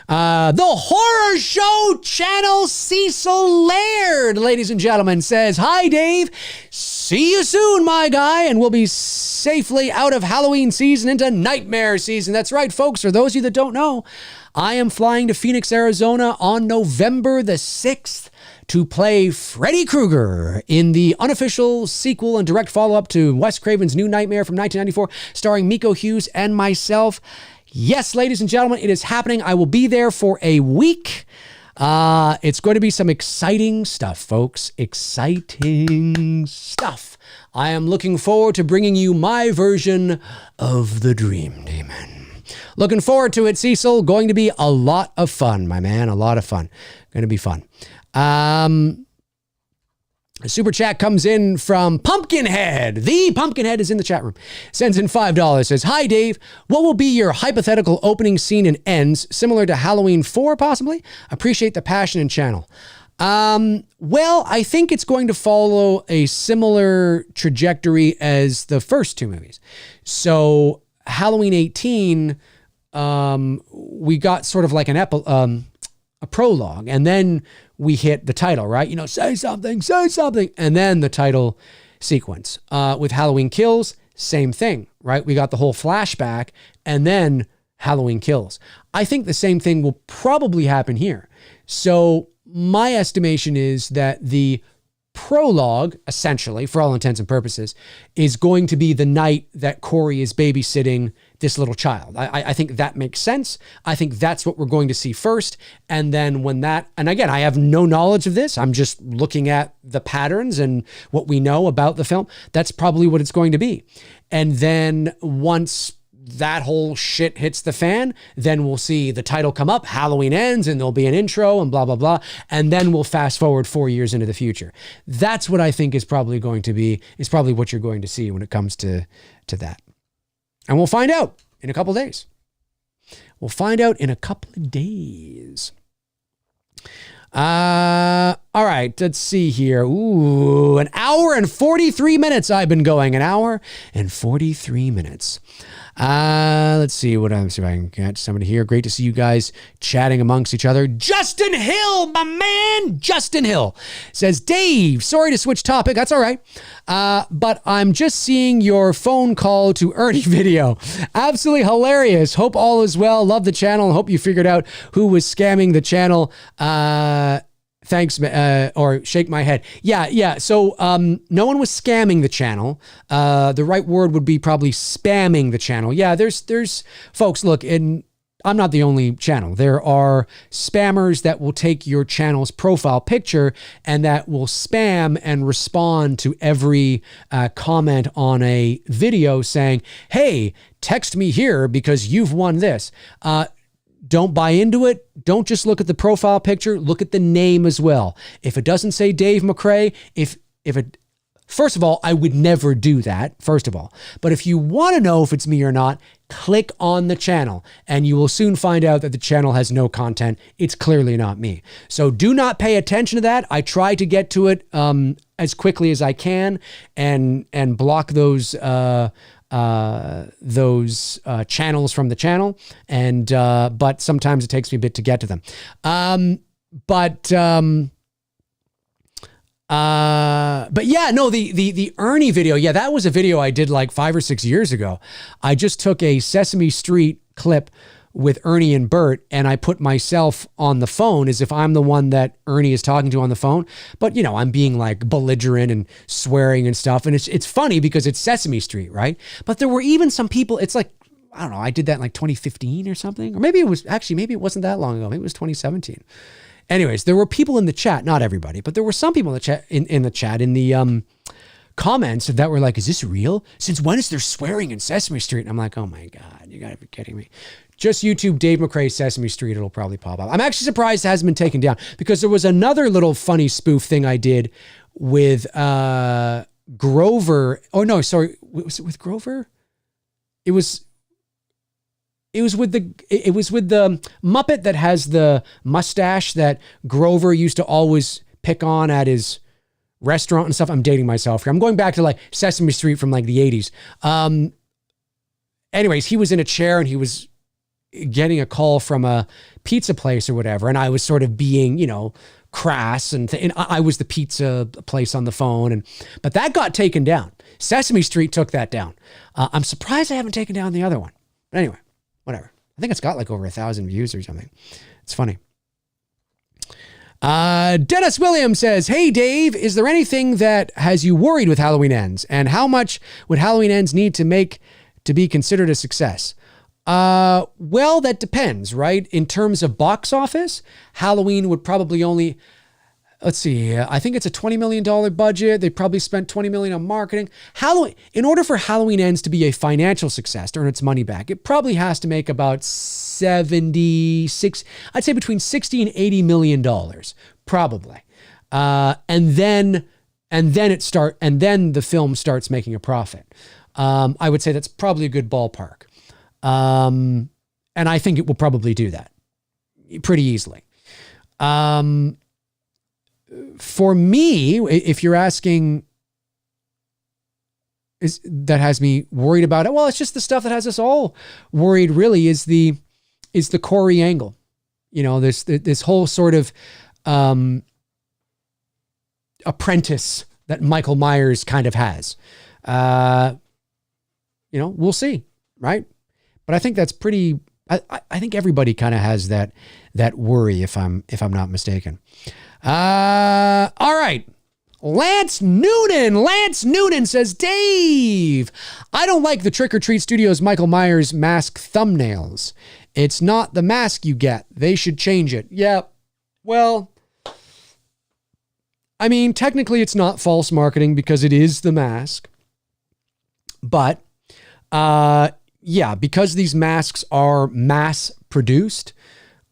The Horror Show Channel Cecil Laird, ladies and gentlemen, says, hi, Dave. See you soon, my guy. And we'll be safely out of Halloween season into nightmare season. That's right, folks. For those of you that don't know, I am flying to Phoenix, Arizona on November the 6th to play Freddy Krueger in the unofficial sequel and direct follow-up to Wes Craven's New Nightmare from 1994, starring Miko Hughes and myself. Yes, ladies and gentlemen, it is happening. I will be there for a week. It's going to be some exciting stuff, folks. Exciting stuff. I am looking forward to bringing you my version of the Dream Demon. Looking forward to it, Cecil. Going to be a lot of fun, my man. A lot of fun. Going to be fun. A super chat comes in from Pumpkinhead. The Pumpkinhead is in the chat room. Sends in $5. Says, hi, Dave. What will be your hypothetical opening scene and ends, similar to Halloween 4, possibly? Appreciate the passion and channel. Well, I think it's going to follow a similar trajectory as the first two movies. So Halloween 18, we got sort of like a prologue, and then we hit the title, right? You know, say something, and then the title sequence. With Halloween Kills, same thing, right? We got the whole flashback, and then Halloween Kills. I think the same thing will probably happen here. So my estimation is that the prologue, essentially, for all intents and purposes, is going to be the night that Corey is babysitting this little child. I think that makes sense. I think that's what we're going to see first. And then when that, and again, I have no knowledge of this. I'm just looking at the patterns and what we know about the film. That's probably what it's going to be. And then once that whole shit hits the fan, then we'll see the title come up, Halloween Ends, and there'll be an intro and blah, blah, blah. And then we'll fast forward 4 years into the future. That's what I think is probably going to be, is probably what you're going to see when it comes to that. And we'll find out in a couple of days. We'll find out in a couple of days. All right, let's see here. Ooh, an hour and 43 minutes I've been going. An hour and 43 minutes. Let's see what I'm see if I can catch somebody here. Great to see you guys chatting amongst each other. Justin Hill, my man, Justin Hill says, Dave, sorry to switch topic. That's all right. But I'm just seeing your phone call to Ernie video. Absolutely hilarious. Hope all is well. Love the channel. Hope you figured out who was scamming the channel. Thanks, or shake my head. Yeah. So no one was scamming the channel. The right word would be probably spamming the channel. Yeah, there's folks, look, I'm not the only channel. There are spammers that will take your channel's profile picture and that will spam and respond to every comment on a video saying, hey, text me here because you've won this. Don't buy into it. Don't just look at the profile picture. Look at the name as well. If it doesn't say Dave McRae, first of all, I would never do that, first of all. But if you want to know if it's me or not, click on the channel and you will soon find out that the channel has no content. It's clearly not me. So do not pay attention to that. I try to get to it as quickly as I can and block those channels from the channel. But sometimes it takes me a bit to get to them. But yeah, no, the Ernie video. Yeah, that was a video I did like 5 or 6 years ago. I just took a Sesame Street clip with Ernie and Bert and I put myself on the phone as if I'm the one that Ernie is talking to on the phone. But you know, I'm being like belligerent and swearing and stuff. And it's funny because it's Sesame Street, right? But there were even some people, it's like, I don't know, I did that in like 2015 or something. Or maybe it wasn't that long ago. Maybe it was 2017. Anyways, there were people in the chat, not everybody, but there were some people in the chat, in the comments that were like, is this real? Since when is there swearing in Sesame Street? And I'm like, oh my God, you gotta be kidding me. Just YouTube Dave McRae Sesame Street, it'll probably pop up. I'm actually surprised it hasn't been taken down because there was another little funny spoof thing I did with Grover. Oh no, sorry, was it with Grover? It was with the Muppet that has the mustache that Grover used to always pick on at his restaurant and stuff. I'm dating myself here. I'm going back to like Sesame Street from like the 80s. Anyways, he was in a chair and he was getting a call from a pizza place or whatever. And I was sort of being, you know, crass and I was the pizza place on the phone. But that got taken down. Sesame Street took that down. I'm surprised I haven't taken down the other one. But anyway. Whatever. I think it's got like over 1,000 views or something. It's funny. Dennis Williams says, hey, Dave, is there anything that has you worried with Halloween Ends? And how much would Halloween Ends need to make to be considered a success? Well, that depends, right? In terms of box office, Halloween would probably only... Let's see. I think it's a $20 million budget. They probably spent $20 million on marketing. In order for Halloween Ends to be a financial success, to earn its money back, it probably has to make about between $60 and $80 million, probably. And then the film starts making a profit. I would say that's probably a good ballpark. And I think it will probably do that pretty easily. For me, if you're asking, that has me worried about it. Well, it's just the stuff that has us all worried. Really, is the Corey angle. You know, this whole sort of apprentice that Michael Myers kind of has. You know, we'll see, right? But I think that's pretty. I think everybody kind of has that worry, if I'm not mistaken. All right. Lance Noonan says, Dave, I don't like the Trick or Treat Studios Michael Myers mask thumbnails. It's not the mask you get. They should change it. Yeah. Well, I mean, technically it's not false marketing because it is the mask. But, yeah, because these masks are mass produced,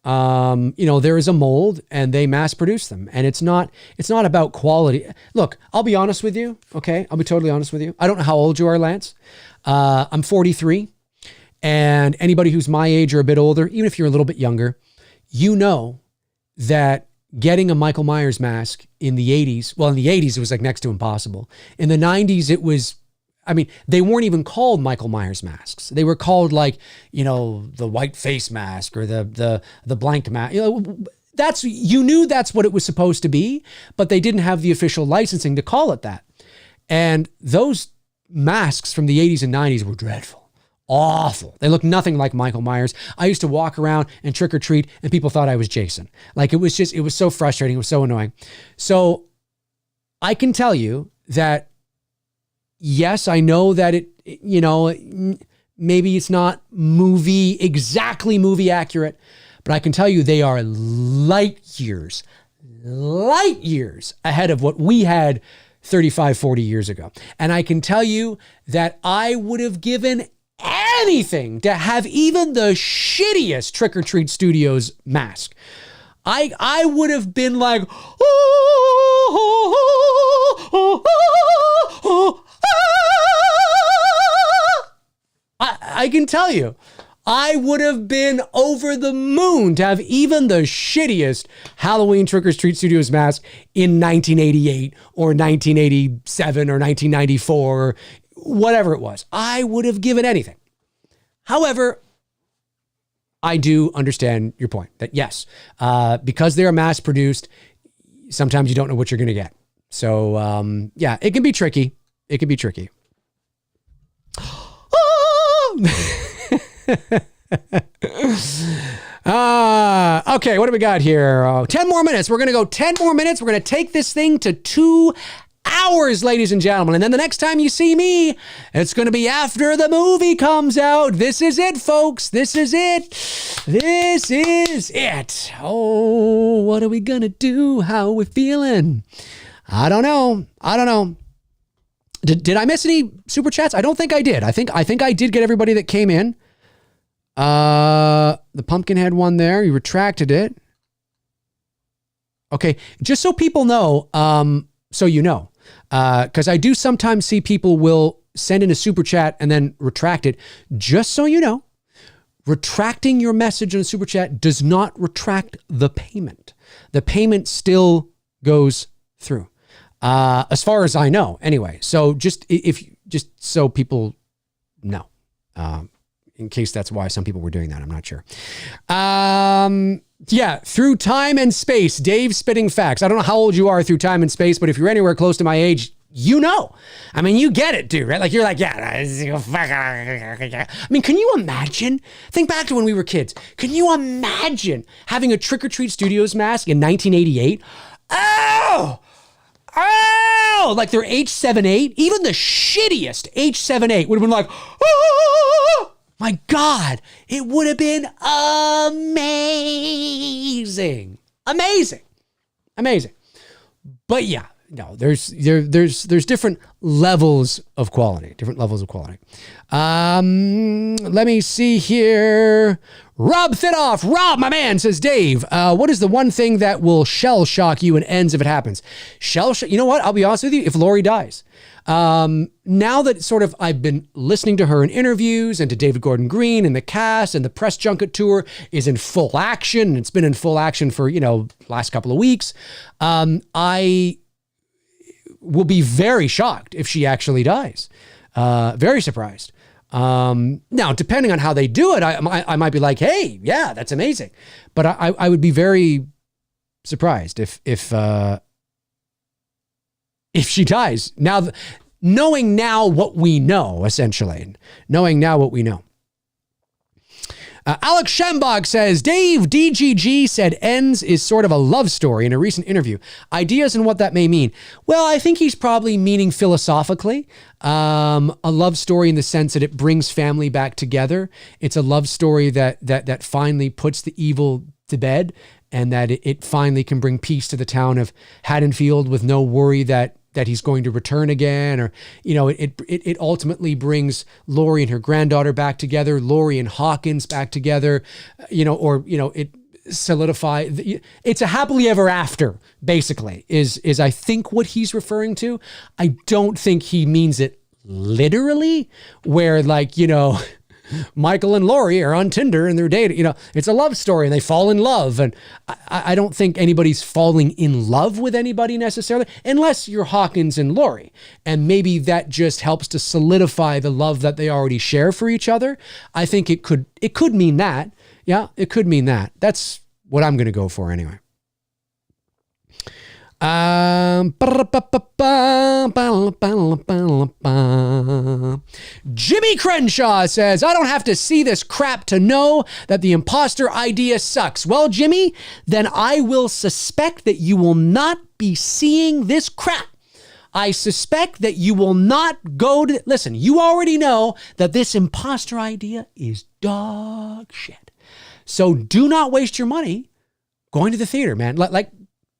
you know, there is a mold and they mass produce them, and it's not about quality. Look, I'll be honest with you. Okay. I'll be totally honest with you. I don't know how old you are, Lance. I'm 43, and anybody who's my age or a bit older, even if you're a little bit younger, you know that getting a Michael Myers mask in the 80s, well, in the 80s, it was like next to impossible. In the 90s, it was, I mean, they weren't even called Michael Myers masks. They were called like, you know, the white face mask or the blank mask. You know, you knew that's what it was supposed to be, but they didn't have the official licensing to call it that. And those masks from the 80s and 90s were dreadful, awful. They looked nothing like Michael Myers. I used to walk around and trick or treat and people thought I was Jason. Like it was so frustrating. It was so annoying. So I can tell you that, yes, I know that maybe it's not exactly movie accurate, but I can tell you they are light years ahead of what we had 35, 40 years ago. And I can tell you that I would have given anything to have even the shittiest Trick or Treat Studios mask. I would have been like, I can tell you, I would have been over the moon to have even the shittiest Halloween Trick or Treat Studios mask in 1988 or 1987 or 1994 or whatever it was. I would have given anything. Yeah. I do understand your point that yes, because they're mass produced, sometimes you don't know what you're going to get. So yeah, it can be tricky. It can be tricky. Okay, what do we got here? 10 more minutes. We're going to go 10 more minutes. We're going to take this thing to 2 hours, ladies and gentlemen. And then the next time you see me, it's going to be after the movie comes out. This is it, folks. This is it. This is it. Oh, what are we going to do? How are we feeling? I don't know. Did I miss any super chats? I don't think I did. I think I did get everybody that came in. The Pumpkinhead one there, you retracted it. Okay, just so people know, so you know, because I do sometimes see people will send in a super chat and then retract it. Just so you know, retracting your message in a super chat does not retract the payment. The payment still goes through. As far as I know, anyway. So just so people know, in case that's why some people were doing that, I'm not sure. Yeah, through time and space, Dave spitting facts. I don't know how old you are through time and space, but if you're anywhere close to my age, you know. I mean, you get it, dude, right? Like, you're like, yeah. I mean, can you imagine? Think back to when we were kids. Can you imagine having a Trick or Treat Studios mask in 1988? Oh, like their H78, even the shittiest H78 would have been like, oh, my God, it would have been amazing. But yeah, no, there's different levels of quality, Let me see here. Rob Thinoff, my man, says, Dave, what is the one thing that will shell shock you and ends if it happens? You know what? I'll be honest with you. If Lori dies, now that sort of I've been listening to her in interviews and to David Gordon Green and the cast and the press junket tour is in full action. And it's been in full action for, last couple of weeks. I will be very shocked if she actually dies. Very surprised. Now, depending on how they do it, I might be like, hey, yeah, that's amazing. But I would be very surprised if she dies. Now, knowing now what we know, essentially. Alex Schembach says, Dave, DGG said ends is sort of a love story in a recent interview. Ideas and what that may mean. Well, I think he's probably meaning philosophically, a love story in the sense that it brings family back together. It's a love story that finally puts the evil to bed and that it finally can bring peace to the town of Haddonfield with no worry that he's going to return again, or, it ultimately brings Lori and her granddaughter back together, Lori and Hawkins back together, it solidify. It's a happily ever after, basically, is I think what he's referring to. I don't think he means it literally, where Michael and Lori are on Tinder and they're dating, it's a love story and they fall in love. And I don't think anybody's falling in love with anybody necessarily, unless you're Hawkins and Lori. And maybe that just helps to solidify the love that they already share for each other. I think it could mean that. Yeah, it could mean that. That's what I'm going to go for anyway. Jimmy Crenshaw says, I don't have to see this crap to know that the imposter idea sucks. Well, Jimmy, then I will suspect that you will not be seeing this crap. I suspect that you will not go to... Listen, you already know that this imposter idea is dog shit. So do not waste your money going to the theater, man. Like,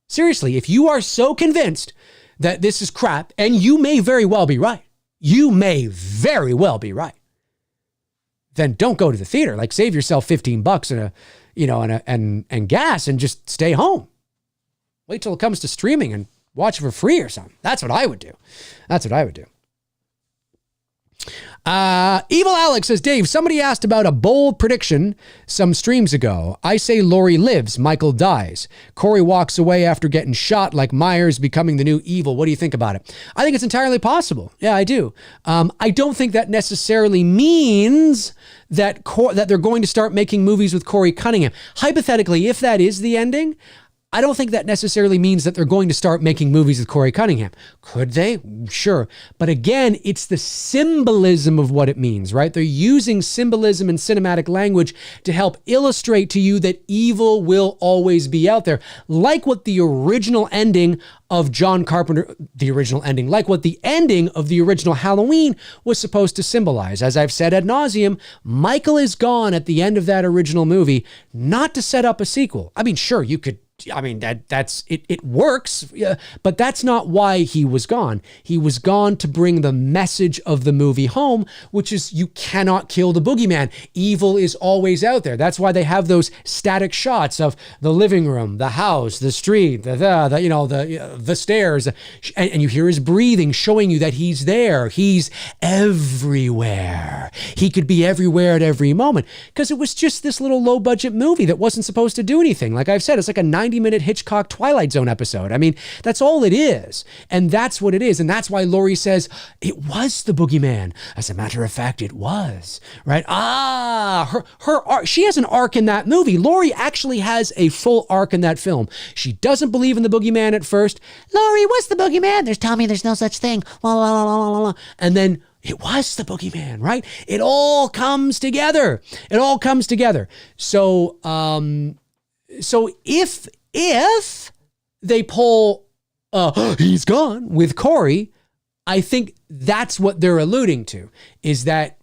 seriously, if you are so convinced that this is crap, and you may very well be right, then don't go to the theater. Like, save yourself $15 and gas and just stay home. Wait till it comes to streaming and watch it for free or something. That's what I would do. Evil Alex says, Dave, somebody asked about a bold prediction some streams ago. I say Laurie lives, Michael dies. Corey walks away after getting shot, like Myers becoming the new evil. What do you think about it? I think it's entirely possible. Yeah, I do. I don't think that necessarily means that they're going to start making movies with Corey Cunningham. Hypothetically, if that is the ending, I don't think that necessarily means that they're going to start making movies with Corey Cunningham. Could they? Sure. But again, it's the symbolism of what it means, right? They're using symbolism and cinematic language to help illustrate to you that evil will always be out there. Like what the original ending of John Carpenter, like what the ending of the original Halloween was supposed to symbolize. As I've said ad nauseum, Michael is gone at the end of that original movie, not to set up a sequel. I mean, sure, you could, that's it works, but that's not why he was gone. He was gone to bring the message of the movie home, which is you cannot kill the boogeyman. Evil is always out there. That's why they have those static shots of the living room, the house, the street, the stairs, and you hear his breathing, showing you that he's there. He's everywhere. He could be everywhere at every moment, because it was just this little low budget movie that wasn't supposed to do anything. Like I've said, it's like a 90-minute Hitchcock Twilight Zone episode. I mean, that's all it is. And that's what it is. And that's why Laurie says, it was the boogeyman. As a matter of fact, it was, right? Her arc, she has an arc in that movie. Laurie actually has a full arc in that film. She doesn't believe in the boogeyman at first. Laurie, what's the boogeyman? There's Tommy, there's no such thing. And then it was the boogeyman, right? It all comes together. So if they pull he's gone with Corey, I think that's what they're alluding to, is that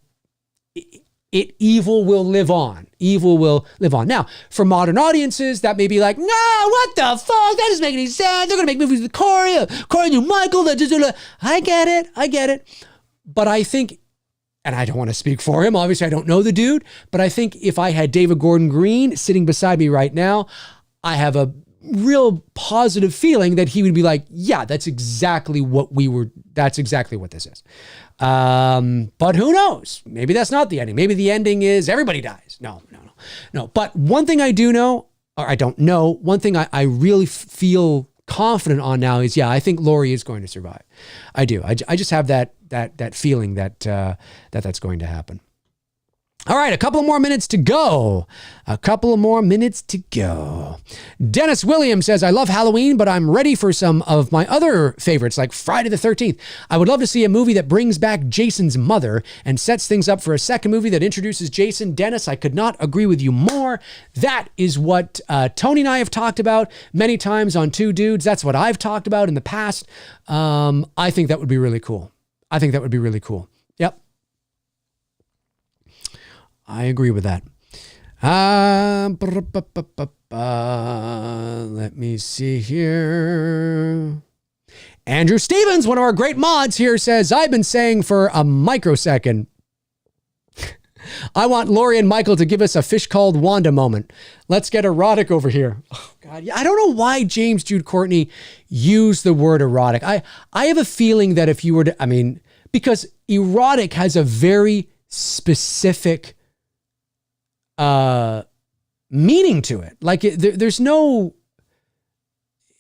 evil will live on. Evil will live on. Now, for modern audiences, that may be like, no, what the fuck? That doesn't make any sense. They're going to make movies with Corey and Michael. I get it. But I think, and I don't want to speak for him, obviously I don't know the dude, but I think if I had David Gordon Green sitting beside me right now, I have a real positive feeling that he would be like, yeah, that's exactly what this is. But who knows? Maybe that's not the ending. Maybe the ending is everybody dies. No. But one thing I do know, or I don't know, one thing I really feel confident on now is, yeah, I think Laurie is going to survive. I do. I just have that feeling that's going to happen. All right, a couple more minutes to go. Dennis Williams says, I love Halloween, but I'm ready for some of my other favorites, like Friday the 13th. I would love to see a movie that brings back Jason's mother and sets things up for a second movie that introduces Jason. Dennis, I could not agree with you more. That is what Tony and I have talked about many times on Two Dudes. That's what I've talked about in the past. I think that would be really cool. Yep. I agree with that. Let me see here. Andrew Stevens, one of our great mods here, says, I've been saying for a microsecond, I want Laurie and Michael to give us a Fish Called Wanda moment. Let's get erotic over here. Oh, God. I don't know why James Jude Courtney used the word erotic. I have a feeling that if you were to, because erotic has a very specific meaning to it. Like there's no,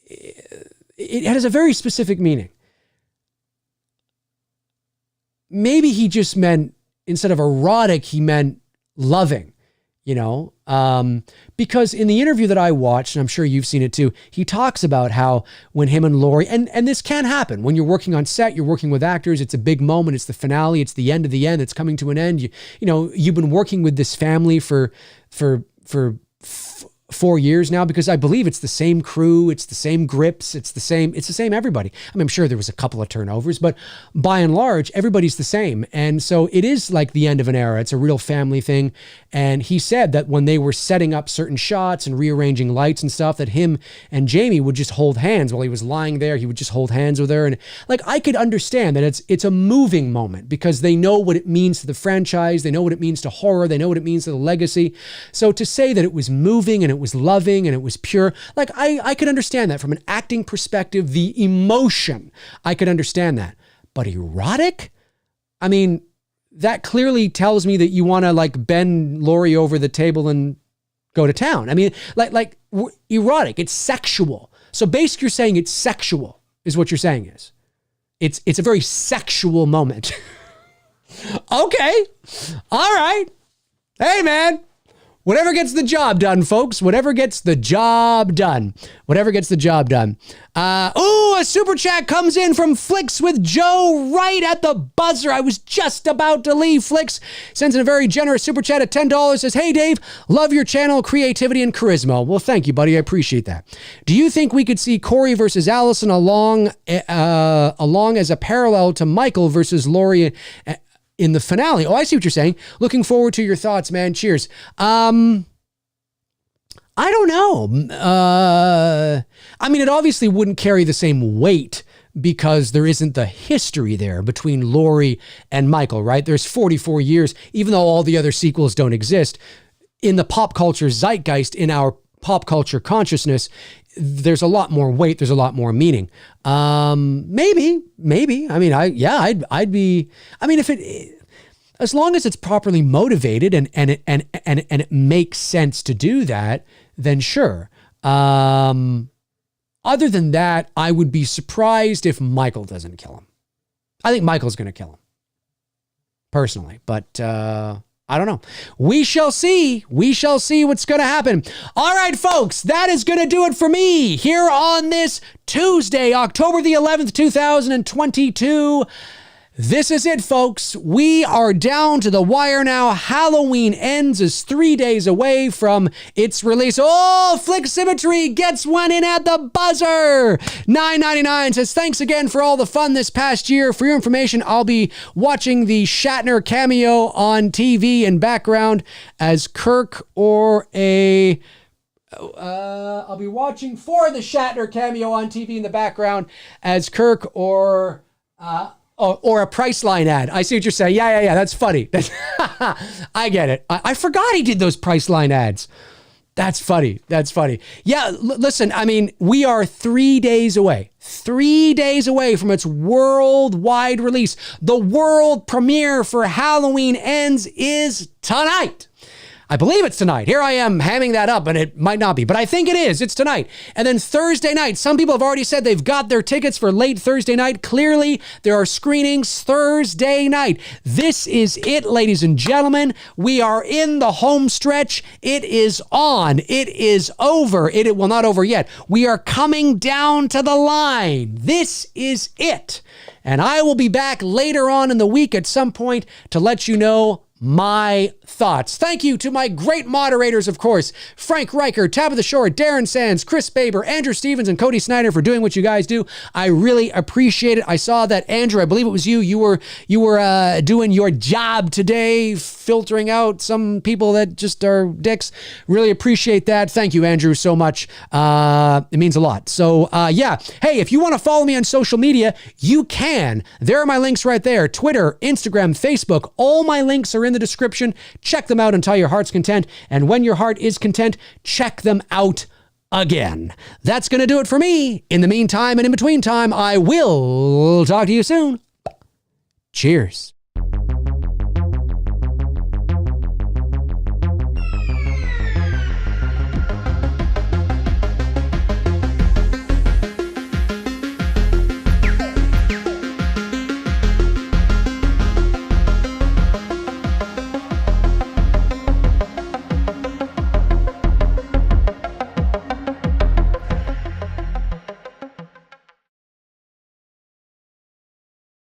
it has a very specific meaning. Maybe he just meant, instead of erotic, he meant loving. because in the interview that I watched, and I'm sure you've seen it too, he talks about how when him and Lori, and this can happen when you're working on set, you're working with actors, it's a big moment, it's the finale, it's the end of the end, it's coming to an end. You've been working with this family for 4 years now, because I believe it's the same crew, it's the same grips, it's the same everybody. I mean, I'm sure there was a couple of turnovers, but by and large, everybody's the same. And so it is like the end of an era. It's a real family thing. And he said that when they were setting up certain shots and rearranging lights and stuff, that him and Jamie would just hold hands while he was lying there. He would just hold hands with her. And like, I could understand that it's a moving moment, because they know what it means to the franchise. They know what it means to horror. They know what it means to the legacy. So to say that it was moving and it was loving and it was pure, like I could understand that from an acting perspective, the emotion, I could understand that. But erotic? I mean, that clearly tells me that you want to like bend Lori over the table and go to town. I mean, like erotic, it's sexual. So basically you're saying it's sexual is what you're saying is. It's a very sexual moment. Okay. All right. Hey, man. Whatever gets the job done, folks. Whatever gets the job done. Whatever gets the job done. A super chat comes in from Flicks with Joe right at the buzzer. I was just about to leave. Flicks sends in a very generous super chat at $10. Says, hey, Dave, love your channel, creativity, and charisma. Well, thank you, buddy. I appreciate that. Do you think we could see Corey versus Allison along as a parallel to Michael versus Laurie in the finale? Oh, I see what you're saying. Looking forward to your thoughts, man. Cheers. I don't know. I mean, it obviously wouldn't carry the same weight because there isn't the history there between Laurie and Michael, right? There's 44 years, even though all the other sequels don't exist. In the pop culture zeitgeist, in our pop culture consciousness, there's a lot more weight. There's a lot more meaning. Maybe. I mean, I'd be, I mean, as long as it's properly motivated and it makes sense to do that, then sure. Other than that, I would be surprised if Michael doesn't kill him. I think Michael's going to kill him personally, but, I don't know. We shall see. We shall see what's going to happen. All right, folks, that is going to do it for me here on this Tuesday, October the 11th, 2022. This is it, folks. We are down to the wire now. Halloween Ends is 3 days away from its release. Oh, Flick Symmetry gets one in at the buzzer. $9.99 says, thanks again for all the fun this past year. For your information, I'll be watching the Shatner cameo on TV in background as Kirk or a... I'll be watching for the Shatner cameo on TV in the background as Kirk or a Priceline ad. I see what you're saying. Yeah. That's funny. I get it. I forgot he did those Priceline ads. That's funny. Yeah, listen, I mean, we are 3 days away. 3 days away from its worldwide release. The world premiere for Halloween Ends is tonight. I believe it's tonight. Here I am hamming that up, and it might not be, but I think it is. It's tonight. And then Thursday night, some people have already said they've got their tickets for late Thursday night. Clearly, there are screenings Thursday night. This is it, ladies and gentlemen. We are in the home stretch. It is on. It is over. Well, not over yet. We are coming down to the line. This is it. And I will be back later on in the week at some point to let you know my thoughts. Thank you to my great moderators, of course, Frank Riker, Tabitha Shore, Darren Sands, Chris Baber, Andrew Stevens, and Cody Snyder for doing what you guys do. I really appreciate it. I saw that, Andrew, I believe it was you. You were doing your job today, filtering out some people that just are dicks. Really appreciate that. Thank you, Andrew, so much. It means a lot. So, yeah. Hey, if you want to follow me on social media, you can. There are my links right there. Twitter, Instagram, Facebook. All my links are in the description. Check them out until your heart's content. And when your heart is content, check them out again. That's going to do it for me. In the meantime and in between time, I will talk to you soon. Cheers.